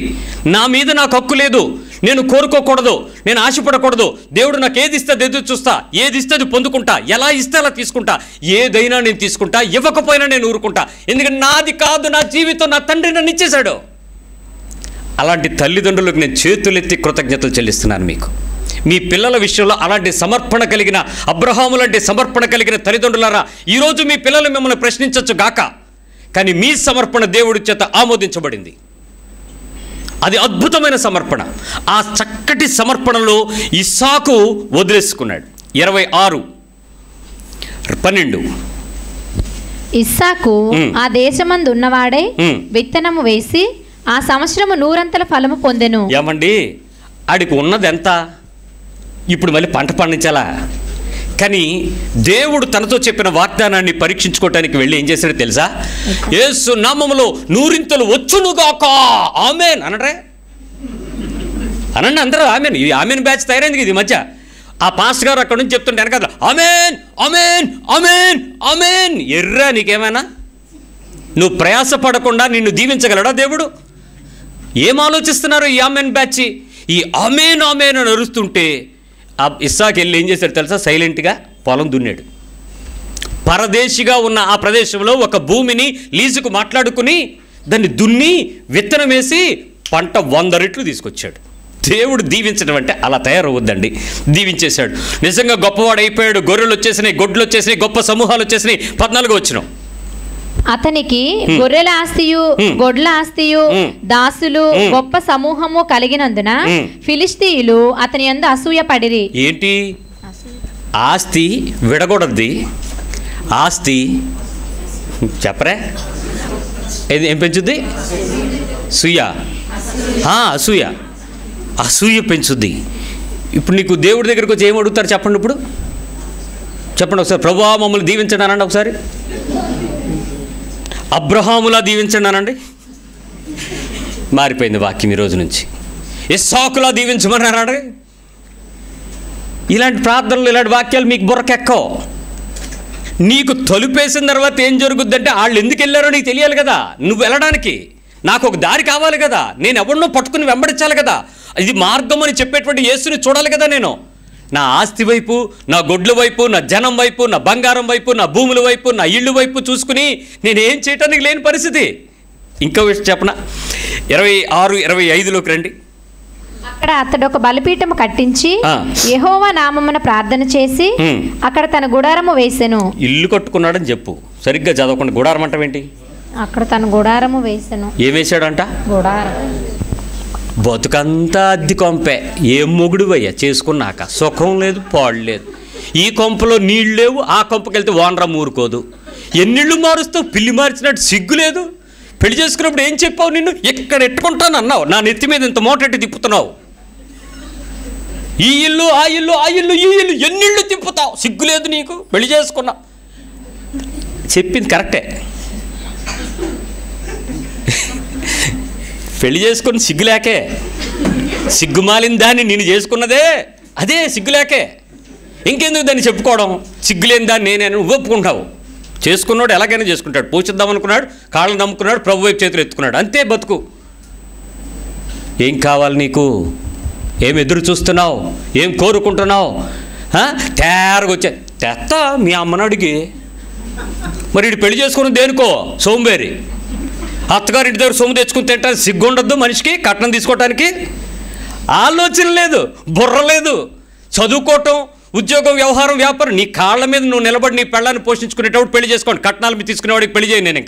నా మీద నాకు హక్కు లేదు, నేను కోరుకోకూడదు, నేను ఆశపడకూడదు, దేవుడు నాకు ఏది ఇస్తే ఎదురు చూస్తా, ఏది ఇస్తే అది పొందుకుంటా, ఎలా ఇస్తే అలా తీసుకుంటా, ఏదైనా నేను తీసుకుంటా, ఇవ్వకపోయినా నేను ఊరుకుంటా, ఎందుకంటే నాది కాదు నా జీవితం, నా తండ్రి నన్ను ఇచ్చేశాడు. అలాంటి తల్లిదండ్రులకు నేను చేతులెత్తి కృతజ్ఞతలు చెల్లిస్తున్నాను మీకు. మీ పిల్లల విషయంలో అలాంటి సమర్పణ కలిగిన, అబ్రహాము లాంటి సమర్పణ కలిగిన తల్లిదండ్రులారా, ఈరోజు మీ పిల్లలు మిమ్మల్ని ప్రశ్నించవచ్చు గాక, కానీ మీ సమర్పణ దేవుడి చేత ఆమోదించబడింది. అది అద్భుతమైన సమర్పణ. ఆ చక్కటి సమర్పణలో ఇస్సాకు వదిలేసుకున్నాడు. 26:12 ఇస్సాకు ఆ దేశమందు ఉన్నవాడే విత్తనము వేసి ఆ సంవత్సరము 100 ఫలము పొందెను. ఏమండి, ఆడికి ఉన్నది ఎంత? ఇప్పుడు మళ్ళీ పంట పండించాలా? కానీ దేవుడు తనతో చెప్పిన వాగ్దానాన్ని పరీక్షించుకోవటానికి వెళ్ళి ఏం చేశాడో తెలుసా? యేసు నామములో 100 వచ్చునుగాక ఆమేన్ అనరే. అనండి అందరూ ఆమేన్. ఈ ఆమేన్ బ్యాచ్ తయారైంది ఇది మధ్య. ఆ పాస్టర్ గారు అక్కడ నుంచి చెప్తుంటే వెనకాల ఆమేన్ ఆమేన్ ఆమేన్ ఆమేన్. ఎర్రా నీకేమైనా? నువ్వు ప్రయాసపడకుండా నిన్ను దీవించగలడా దేవుడు? ఏం ఆలోచిస్తున్నారు ఈ ఆమేన్ బ్యాచ్? ఈ ఆమేన్ ఆమేన్ అని అరుస్తుంటే ఆ ఇస్సాకు వెళ్ళి ఏం చేశాడు తెలుసా? సైలెంట్గా పొలం దున్నాడు. పరదేశిగా ఉన్న ఆ ప్రదేశంలో ఒక భూమిని లీజుకు మాట్లాడుకుని దాన్ని దున్ని విత్తనం వేసి పంట 100 రెట్లు తీసుకొచ్చాడు. దేవుడు దీవించడం అంటే అలా తయారవద్దండి. దీవించేశాడు. నిజంగా గొప్పవాడు అయిపోయాడు. గొర్రెలు వచ్చేసినాయి, గొడ్లు వచ్చేసినాయి, గొప్ప సమూహాలు వచ్చేసినాయి. 14 వచ్చిన అతనికి గొర్రెల ఆస్తియు గొడ్ల ఆస్తియు దాసులు గొప్ప సమూహము కలిగినందున ఫిలిష్తీయులు అతని యందు అసూయ పడిరి. ఏంటి ఆస్తి విడగొడద్ది? ఆస్తి చెప్పరే ఏం పెంచుద్ది? అసూయ. అసూయ పెంచుద్ది. ఇప్పుడు నీకు దేవుడి దగ్గరికి వచ్చి ఏం అడుగుతారు చెప్పండి? ఇప్పుడు చెప్పండి ఒకసారి. ప్రభువా మమ్మల్ని దీవించండి అనండి ఒకసారి. అబ్రహాములా దీవించండి అనండి. మారిపోయింది వాక్యం ఈ రోజు నుంచి. ఇస్సాకులా దీవించమన్నాడు. ఇలాంటి ప్రార్థనలు, ఇలాంటి వాక్యాలు మీకు బుర్రకెక్కో. నీకు తలుపేసిన తర్వాత ఏం జరుగుద్దంటే వాళ్ళు ఎందుకు వెళ్ళారో నీకు తెలియాలి కదా. నువ్వు వెళ్ళడానికి నాకు ఒక దారి కావాలి కదా. నేను ఎవరినో పట్టుకుని వెంబడించాలి కదా. ఇది మార్గం అని చెప్పేటువంటి యేసుని చూడాలి కదా. నేను నా ఆస్తి వైపు, నా గొడ్ల వైపు, నా జనం వైపు, నా బంగారం వైపు, నా భూముల వైపు, నా ఇళ్ళు వైపు చూసుకుని నేనేం చేయటానికి లేని పరిస్థితి. ఇంకో విషయం చెప్పనా? 26-25లోకి రండి. అక్కడ అతడు ఒక బలిపీఠము కట్టించి యెహోవా నామమున ప్రార్థన చేసి అక్కడ తన గుడారము వేసెను. ఇల్లు కట్టుకున్నాడని చెప్పు. సరిగ్గా చదవకుండా గుడారం అంటావేంటి? అక్కడ తన గుడారము వేసెను. ఏం వేసాడంట? గుడారం. బతుకంతా అద్దె కొంపే. ఏం మొగుడువయ్యా చేసుకున్నాక? సుఖం లేదు, పాడు లేదు. ఈ కొంపలో నీళ్ళు లేవు, ఆ కొంపకెళ్తే ఓనరం ఊరుకోదు. ఎన్నిళ్ళు మారుస్తావు? పిల్లి మార్చినట్టు సిగ్గు లేదు. పెళ్లి చేసుకున్నప్పుడు ఏం చెప్పావు? నిన్ను ఎక్కడ ఎట్టుకుంటాను అన్నావు. నా నెత్తి మీద ఇంత మోటెట్టి తిప్పుతున్నావు. ఈ ఇల్లు ఆ ఇల్లు, ఆ ఇల్లు ఈ ఇల్లు, ఎన్నిళ్ళు తిప్పుతావు? సిగ్గు లేదు నీకు? పెళ్లి చేసుకున్నా. చెప్పింది కరెక్టే. పెళ్లి చేసుకుని సిగ్గులేకే. సిగ్గుమాలిన దాన్ని నేను చేసుకున్నదే అదే సిగ్గులేకే. ఇంకెందుకు దాన్ని చెప్పుకోవడం? సిగ్గులేని దాన్ని నేను ఒప్పుకుంటావు. చేసుకున్నాడు ఎలాగైనా చేసుకుంటాడు. పూచిద్దాం అనుకున్నాడు, కాళ్ళు నమ్ముకున్నాడు, ప్రభు వైపు చేతులు ఎత్తుకున్నాడు. అంతే బతుకు. ఏం కావాలి నీకు? ఏం ఎదురు చూస్తున్నావు? ఏం కోరుకుంటున్నావు? తయారుగా వచ్చా తెత్తా మీ అమ్మని అడిగి. మరి ఇటు పెళ్లి చేసుకుని దేనికో? సోంబేరి. అత్తగారింటి దగ్గర సొమ్ము తెచ్చుకుని తింటానికి సిగ్గుండద్దు మనిషికి? కట్నం తీసుకోవటానికి ఆలోచన లేదు, బుర్ర లేదు. చదువుకోవటం, ఉద్యోగం, వ్యవహారం, వ్యాపారం, నీ కాళ్ళ మీద నువ్వు నిలబడి నీ పెళ్ళాన్ని పోషించుకునేటప్పుడు పెళ్లి చేసుకోండి. కట్నాలు మీద తీసుకునేవాడికి పెళ్లి చేయను నేను.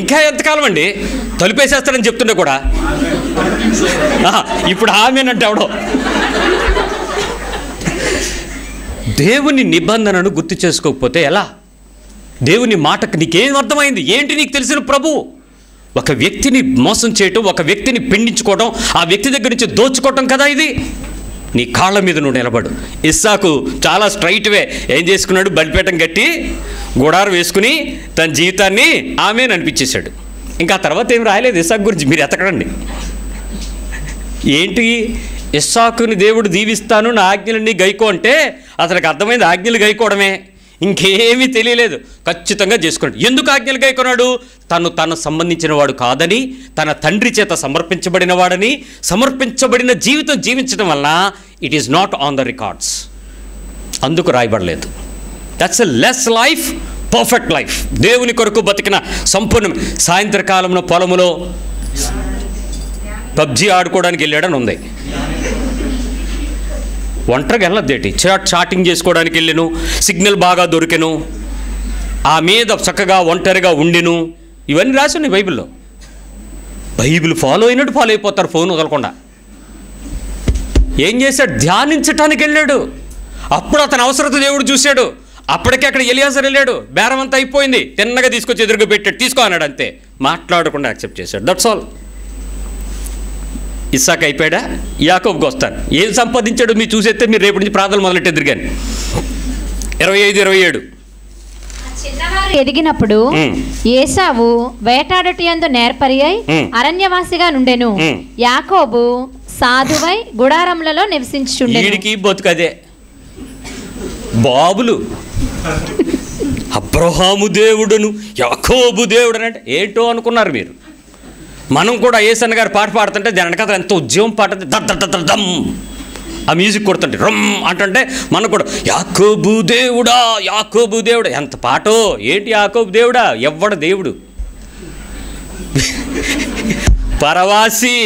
ఇంకా ఎంతకాలం అండి? తలుపేసేస్తాడని చెప్తుండే కూడా ఇప్పుడు ఆమెనంటే ఎవడో. దేవుని నిబంధనను గుర్తు చేసుకోకపోతే ఎలా? దేవుని మాటకు నీకేం అర్థమైంది? ఏంటి నీకు తెలిసిన ప్రభు? ఒక వ్యక్తిని మోసం చేయటం, ఒక వ్యక్తిని పిండించుకోవడం, ఆ వ్యక్తి దగ్గర నుంచి దోచుకోవటం కదా ఇది. నీ కాళ్ళ మీద నువ్వు నిలబడు. ఇస్సాకు చాలా స్ట్రైట్వే ఏం చేసుకున్నాడు? బలిపీఠం కట్టి గుడారం వేసుకుని తన జీవితాన్ని ఆమెను అనిపించేశాడు. ఇంకా తర్వాత ఏం రాయలేదు ఇస్సాకు గురించి, మీరు ఎతకడండి. ఏంటి, ఇస్సాకుని దేవుడు దీవిస్తాను, నా ఆజ్ఞలన్నీ గైకో అంటే అతనికి అర్థమైంది ఆజ్ఞలు గైకోవడమే, ఇంకేమీ తెలియలేదు. ఖచ్చితంగా చేసుకోండి. ఎందుకు ఆజ్ఞలు గైకొన్నాడు? తను సంబంధించిన వాడు కాదని, తన తండ్రి చేత సమర్పించబడిన వాడని, సమర్పించబడిన జీవితం జీవించడం వల్ల it is not on the records, అందుకు రాయబడలేదు. That's a less life, perfect life. దేవుని కొరకు బతికిన సంపూర్ణ. సాయంత్రకాలంలో పొలములో పబ్జీ ఆడుకోవడానికి వెళ్ళాడని ఉంది. ఒంటరిగా వెళ్ళొద్దేటి, చాటింగ్ చేసుకోవడానికి వెళ్ళాను, సిగ్నల్ బాగా దొరికెను, ఆ మీద చక్కగా ఒంటరిగా ఉండిను, ఇవన్నీ రాసి ఉన్నాయి బైబిల్లో. బైబిల్ ఫాలో అయినట్టు ఫాలో అయిపోతారు ఫోన్ వదలకుండా. ఏం చేశాడు? ధ్యానించటానికి వెళ్ళాడు. అప్పుడు అతని అవసరత దేవుడు చూశాడు. అప్పటికే అక్కడ ఎలియాజర్ వెళ్ళాడు, బేరం అంతా అయిపోయింది, తిన్నగా తీసుకొచ్చి ఎదురుగా పెట్టాడు, తీసుకో అన్నాడు, అంతే, మాట్లాడకుండా యాక్సెప్ట్ చేశాడు. That's all. ఇస్సాకు అయిపోయాడా? యాకోబుకి వస్తాను. ఏం సంపాదించాడు మీరు చూసేస్తే మీరు రేపటి నుంచి ప్రార్థనలు మొదలెట్టేద్దరు కానీ. 25-27 ఎదిగినప్పుడు ఏసావు వేటాడుటయందు నేర్పరి అయి అరణ్యవాసిగా నుండెను. యాకోబు సాధువై గుడారములలో నివసించుచుండెను. వీడికి బతుకదే బాబులు. అబ్రహాము దేవుడును యాకోబు దేవుడు అంటే ఏంటో అనుకున్నారు మీరు. మనం కూడా ఏసన్న గారు పాట పాడుతుంటే దాని వెనకాల ఎంతో ఉద్యమం పాట, దమ్ ఆ మ్యూజిక్ కొడుతుంటే రమ్ అంటుంటే మనకు కూడా యాకోబు దేవుడా, యాకోబు దేవుడా, ఎంత పాటో. ఏంటి యాకోబు దేవుడా? ఎవ్వడ దేవుడు? పరవాసి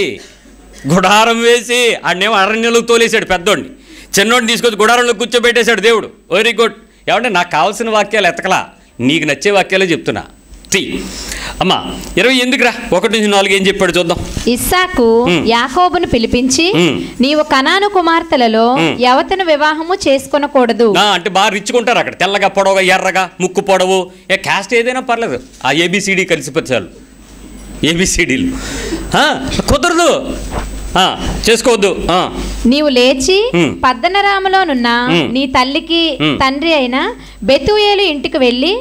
గుడారం వేసి ఆడనేమో అరణ్యంలో తోలేశాడు పెద్దోడిని, చిన్నోడిని తీసుకొచ్చి గుడారంలో కూర్చోబెట్టేశాడు దేవుడు. Very good. ఏమంటే నాకు కావాల్సిన వాక్యాలు ఎతకలా, నీకు నచ్చే వాక్యాలే చెప్తున్నా. అమ్మా 28 1-4 ఏం చెప్పాడు చూద్దాం. ఇస్సాకు యాకోబును పిలిపించి, నీవు కనాను కుమార్తెలలో యవతను వివాహము చేసుకొనకూడదు. అంటే బాగా రిచ్చుకుంటారు అక్కడ, తెల్లగా పొడవుగా ఎర్రగా ముక్కు పొడవు, క్యాస్ట్ ఏదైనా పర్లేదు, ఆ ABCD కలిసిపోతారు. ABCDలు కుదరదు, చేసుకోవద్దు. నీవు లేచి పద్దనరాములోనున్న నీ తల్లికి తండ్రి అయిన బెతూయేలు ఇంటికి వెళ్ళి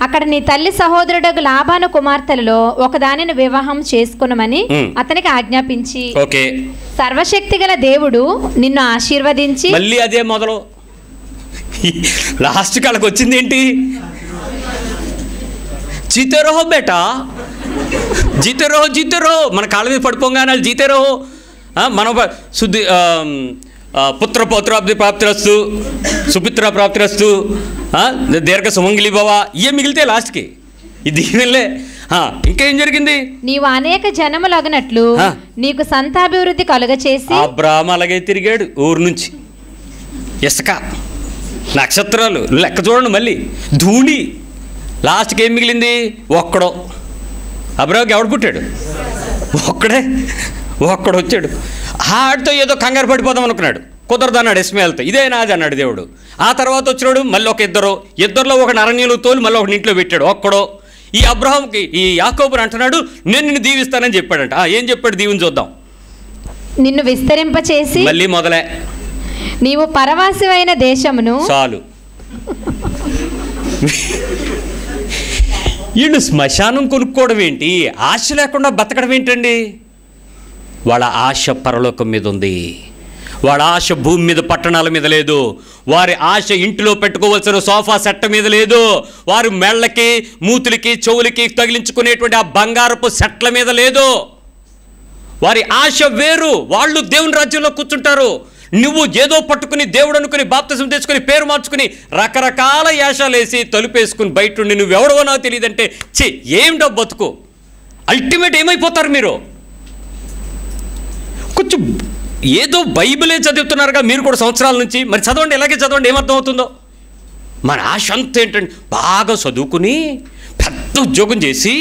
అక్కడ నీ తల్లి సహోదరుడు లాబాను కుమార్తెలలో ఒకదానిని వివాహం చేసుకునమని అతనికి ఆజ్ఞాపించి, సర్వశక్తి గల దేవుడు నిన్ను ఆశీర్వదించి. మళ్ళీ అదే మొదలు. లాస్ట్ కాళ్ళకి వచ్చింది ఏంటి? జీతేరో బేటా, జీతేరో మన కాళ్ళ మీద పడిపోగానే జీతేరో, మనం శుద్ధి పుత్ర పౌత్రాబ్ది ప్రాప్తిరస్తు, సుపిత్ర ప్రాప్తిరస్తు, దీర్ఘ సుమంగిలి భవ, ఇవే మిగిలితే లాస్ట్కి ఇది దీనిలే. ఇంకేం జరిగింది? నీవు అనేక జనములగినట్లు నీకు సంతాభివృద్ధి కలుగచేసి. అబ్రాహాము అలాగే తిరిగాడు ఊరు నుంచి. ఇసుక, నక్షత్రాలు లెక్క చూడండి, మళ్ళీ ధూళి, లాస్ట్కి ఏం మిగిలింది? ఒక్కడో. అబ్రాహాముకి ఎవడు పుట్టాడు? ఒక్కడు వచ్చాడు. ఆడితో ఏదో కంగారు పడిపోదాం అనుకున్నాడు, కుదరదు అన్నాడు ఇస్మాయిల్తో. ఇదే నాది అన్నాడు దేవుడు. ఆ తర్వాత వచ్చినాడు మళ్ళీ ఇద్దరిలో ఒక అరణ్యంలో తోలు మళ్ళీ ఒకటి ఇంట్లో పెట్టాడు, ఒక్కడో. ఈ అబ్రహాంకి ఈ యాకోబుని అంటున్నాడు, నేను నిన్ను దీవిస్తానని చెప్పాడంట. ఏం చెప్పాడు? దీవుని చూద్దాం. నిన్ను విస్తరింపచేసి, మళ్ళీ మొదలే, నీవు పరవాసివైన దేశమును. చాలు. వీళ్ళు శ్మశానం కొనుక్కోవడం ఏంటి, ఆశ లేకుండా బతకడం ఏంటండి? వాళ్ళ ఆశ పరలోకం మీద ఉంది, వాళ్ళ ఆశ భూమి మీద పట్టణాల మీద లేదు, వారి ఆశ ఇంటిలో పెట్టుకోవాల్సిన సోఫా సెట్ మీద లేదు, వారి మెళ్ళకి మూతులకి చెవులకి తగిలించుకునేటువంటి ఆ బంగారపు సెట్ల మీద లేదు. వారి ఆశ వేరు. వాళ్ళు దేవుని రాజ్యంలో కూర్చుంటారు. నువ్వు ఏదో పట్టుకుని దేవుడు అనుకుని బాప్తిజం తెచ్చుకుని పేరు మార్చుకుని రకరకాల యాశాలు వేసి తలుపేసుకుని బయట ఉండి నువ్వెవడవో నాకు తెలియదంటే ఏం డబ్బు బతుకు. అల్టిమేట్ ఏమైపోతారు మీరు? కొంచెం ఏదో బైబిలే చదువుతున్నారుగా మీరు కూడా సంవత్సరాల నుంచి, మరి చదవండి, ఎలాగే చదవండి, ఏమర్థం అవుతుందో. మన ఆశ అంతా ఏంటంటే బాగా చదువుకుని పెద్ద ఉద్యోగం చేసి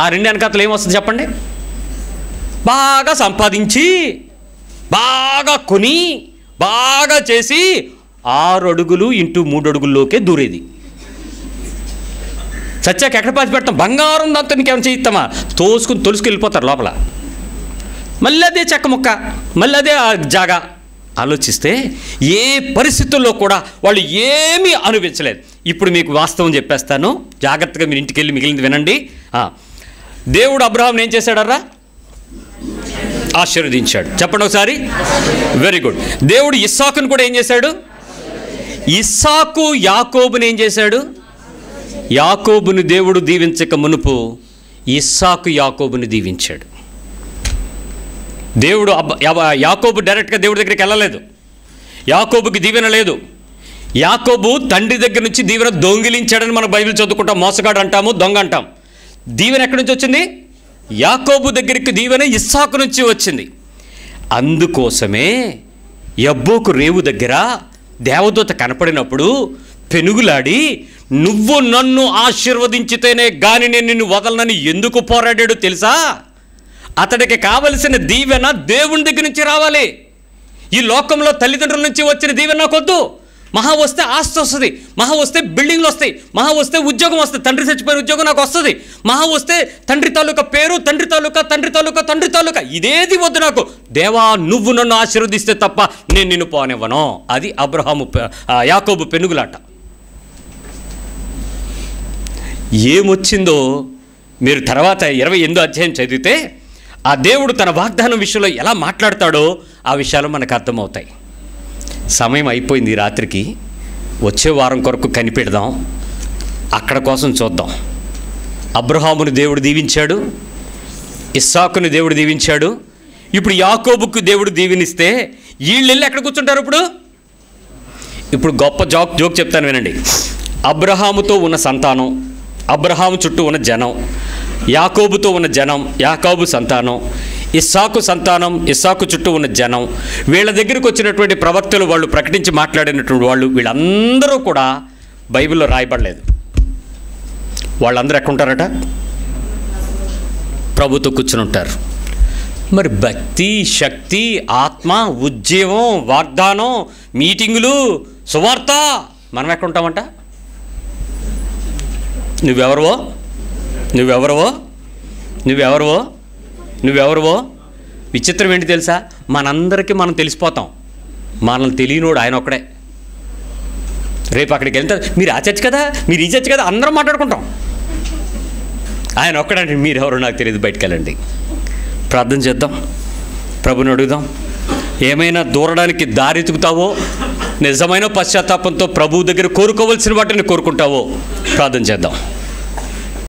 ఆ 2 వెనకాతలు ఏమొస్తుంది చెప్పండి? బాగా సంపాదించి బాగా కొని బాగా చేసి 6 అడుగులు ఇంటూ 3 అడుగుల్లోకే దూరేది. చచ్చాక ఎక్కడ పాతి పెడతాం? బంగారం దాంతో నీకేమైనా చేయిస్తామా? తొలుసుకు వెళ్ళిపోతారు లోపల. మళ్ళీ అదే చెక్క ముక్క, మళ్ళీ అదే జాగా. ఆలోచిస్తే ఏ పరిస్థితుల్లో కూడా వాళ్ళు ఏమీ అనుభవించలేదు. ఇప్పుడు మీకు వాస్తవం చెప్పేస్తాను, జాగ్రత్తగా మీరు ఇంటికి వెళ్ళి మిగిలింది వినండి. దేవుడు అబ్రహాంని ఏం చేశాడర్రా? ఆశీర్వదించాడు. చెప్పండి ఒకసారి. Very good. దేవుడు ఇస్సాకును కూడా ఏం చేశాడు? ఇస్సాకు యాకోబుని ఏం చేశాడు? యాకోబుని దేవుడు దీవించక మునుపు ఇస్సాకు యాకోబుని దీవించాడు. దేవుడు యాకోబు డైరెక్ట్గా దేవుడి దగ్గరికి వెళ్ళలేదు. యాకోబుకి దీవెన లేదు. యాకోబు తండ్రి దగ్గర నుంచి దీవెన దొంగిలించాడని మనం బైబిల్ చదువుకుంటాం. మోసగాడు అంటాము, దొంగ అంటాం. దీవెన ఎక్కడి నుంచి వచ్చింది? యాకోబు దగ్గరికి దీవెన ఇస్సాకు నుంచి వచ్చింది. అందుకోసమే యబ్బోకు రేవు దగ్గర దేవదూత కనపడినప్పుడు పెనుగులాడి, నువ్వు నన్ను ఆశీర్వదించితేనే గాని నేను నిన్ను వదలనని ఎందుకు పోరాడాడు తెలుసా? అతడికి కావలసిన దీవెన దేవుని దగ్గర నుంచి రావాలి. ఈ లోకంలో తల్లిదండ్రుల నుంచి వచ్చిన దీవెన నాకొద్దు. మహా వస్తే ఆస్తి వస్తుంది, మహా వస్తే బిల్డింగ్లు వస్తాయి, మహా వస్తే ఉద్యోగం వస్తుంది, తండ్రి చచ్చిపోయిన ఉద్యోగం నాకు వస్తుంది, మహా వస్తే తండ్రి తాలూకా పేరు, తండ్రి తాలూకా ఇదేది వద్దు నాకు. దేవా, నువ్వు నన్ను ఆశీర్వదిస్తే తప్ప నేను నిన్ను పోనివ్వను. అది యాకోబు పెనుగులాట. ఏమొచ్చిందో మీరు తర్వాత 28వ అధ్యాయం చదివితే ఆ దేవుడు తన వాగ్దానం విషయంలో ఎలా మాట్లాడతాడో ఆ విషయాలు మనకు అర్థమవుతాయి. సమయం అయిపోయింది. రాత్రికి వచ్చే వారం కొరకు కనిపెడదాం, అక్కడ కోసం చూద్దాం. అబ్రహాముని దేవుడు దీవించాడు, ఇస్సాకుని దేవుడు దీవించాడు. ఇప్పుడు యాకోబుకు దేవుడు దీవెనిస్తే వీళ్ళెళ్ళి ఎక్కడ కూర్చుంటారు? ఇప్పుడు గొప్ప జోక్ చెప్తాను వినండి. అబ్రహాముతో ఉన్న సంతానం, అబ్రహాము చుట్టూ ఉన్న జనం, యాకోబుతో ఉన్న జనం, యాకోబు సంతానం, ఇస్సాకు సంతానం, ఇస్సాకు చుట్టూ ఉన్న జనం, వీళ్ళ దగ్గరికి వచ్చినటువంటి ప్రవక్తలు, వాళ్ళు ప్రకటించి మాట్లాడినటువంటి వాళ్ళు, వీళ్ళందరూ కూడా బైబిల్లో రాయబడలేదు. వాళ్ళందరూ ఎక్కడుంటారట? ప్రభుతో కూర్చుని ఉంటారు. మరి భక్తి, శక్తి, ఆత్మ, ఉద్యమం, వాగ్దానం, మీటింగులు, సువార్త, మనం ఎక్కడుంటామంట? నువ్వెవరవో విచిత్రం ఏంటి తెలుసా? మనందరికీ మనం తెలిసిపోతాం. మనల్ని తెలియనోడు ఆయన ఒక్కడే. రేపు అక్కడికి వెళ్తే మీరు ఆ చర్చ్ కదా, మీరు ఈ చర్చ్ కదా, అందరం మాట్లాడుకుంటాం. ఆయన ఒక్కడంటే మీరెవరో నాకు తెలియదు, బయటికి వెళ్ళండి. ప్రార్థన చేద్దాం, ప్రభుని అడుగుదాం. ఏమైనా దూరడానికి దారి ఎతుకుతావో, నిజమైన పశ్చాత్తాపంతో ప్రభువు దగ్గర కోరుకోవలసిన వాటిని కోరుకుంటావో ప్రార్థన చేద్దాం.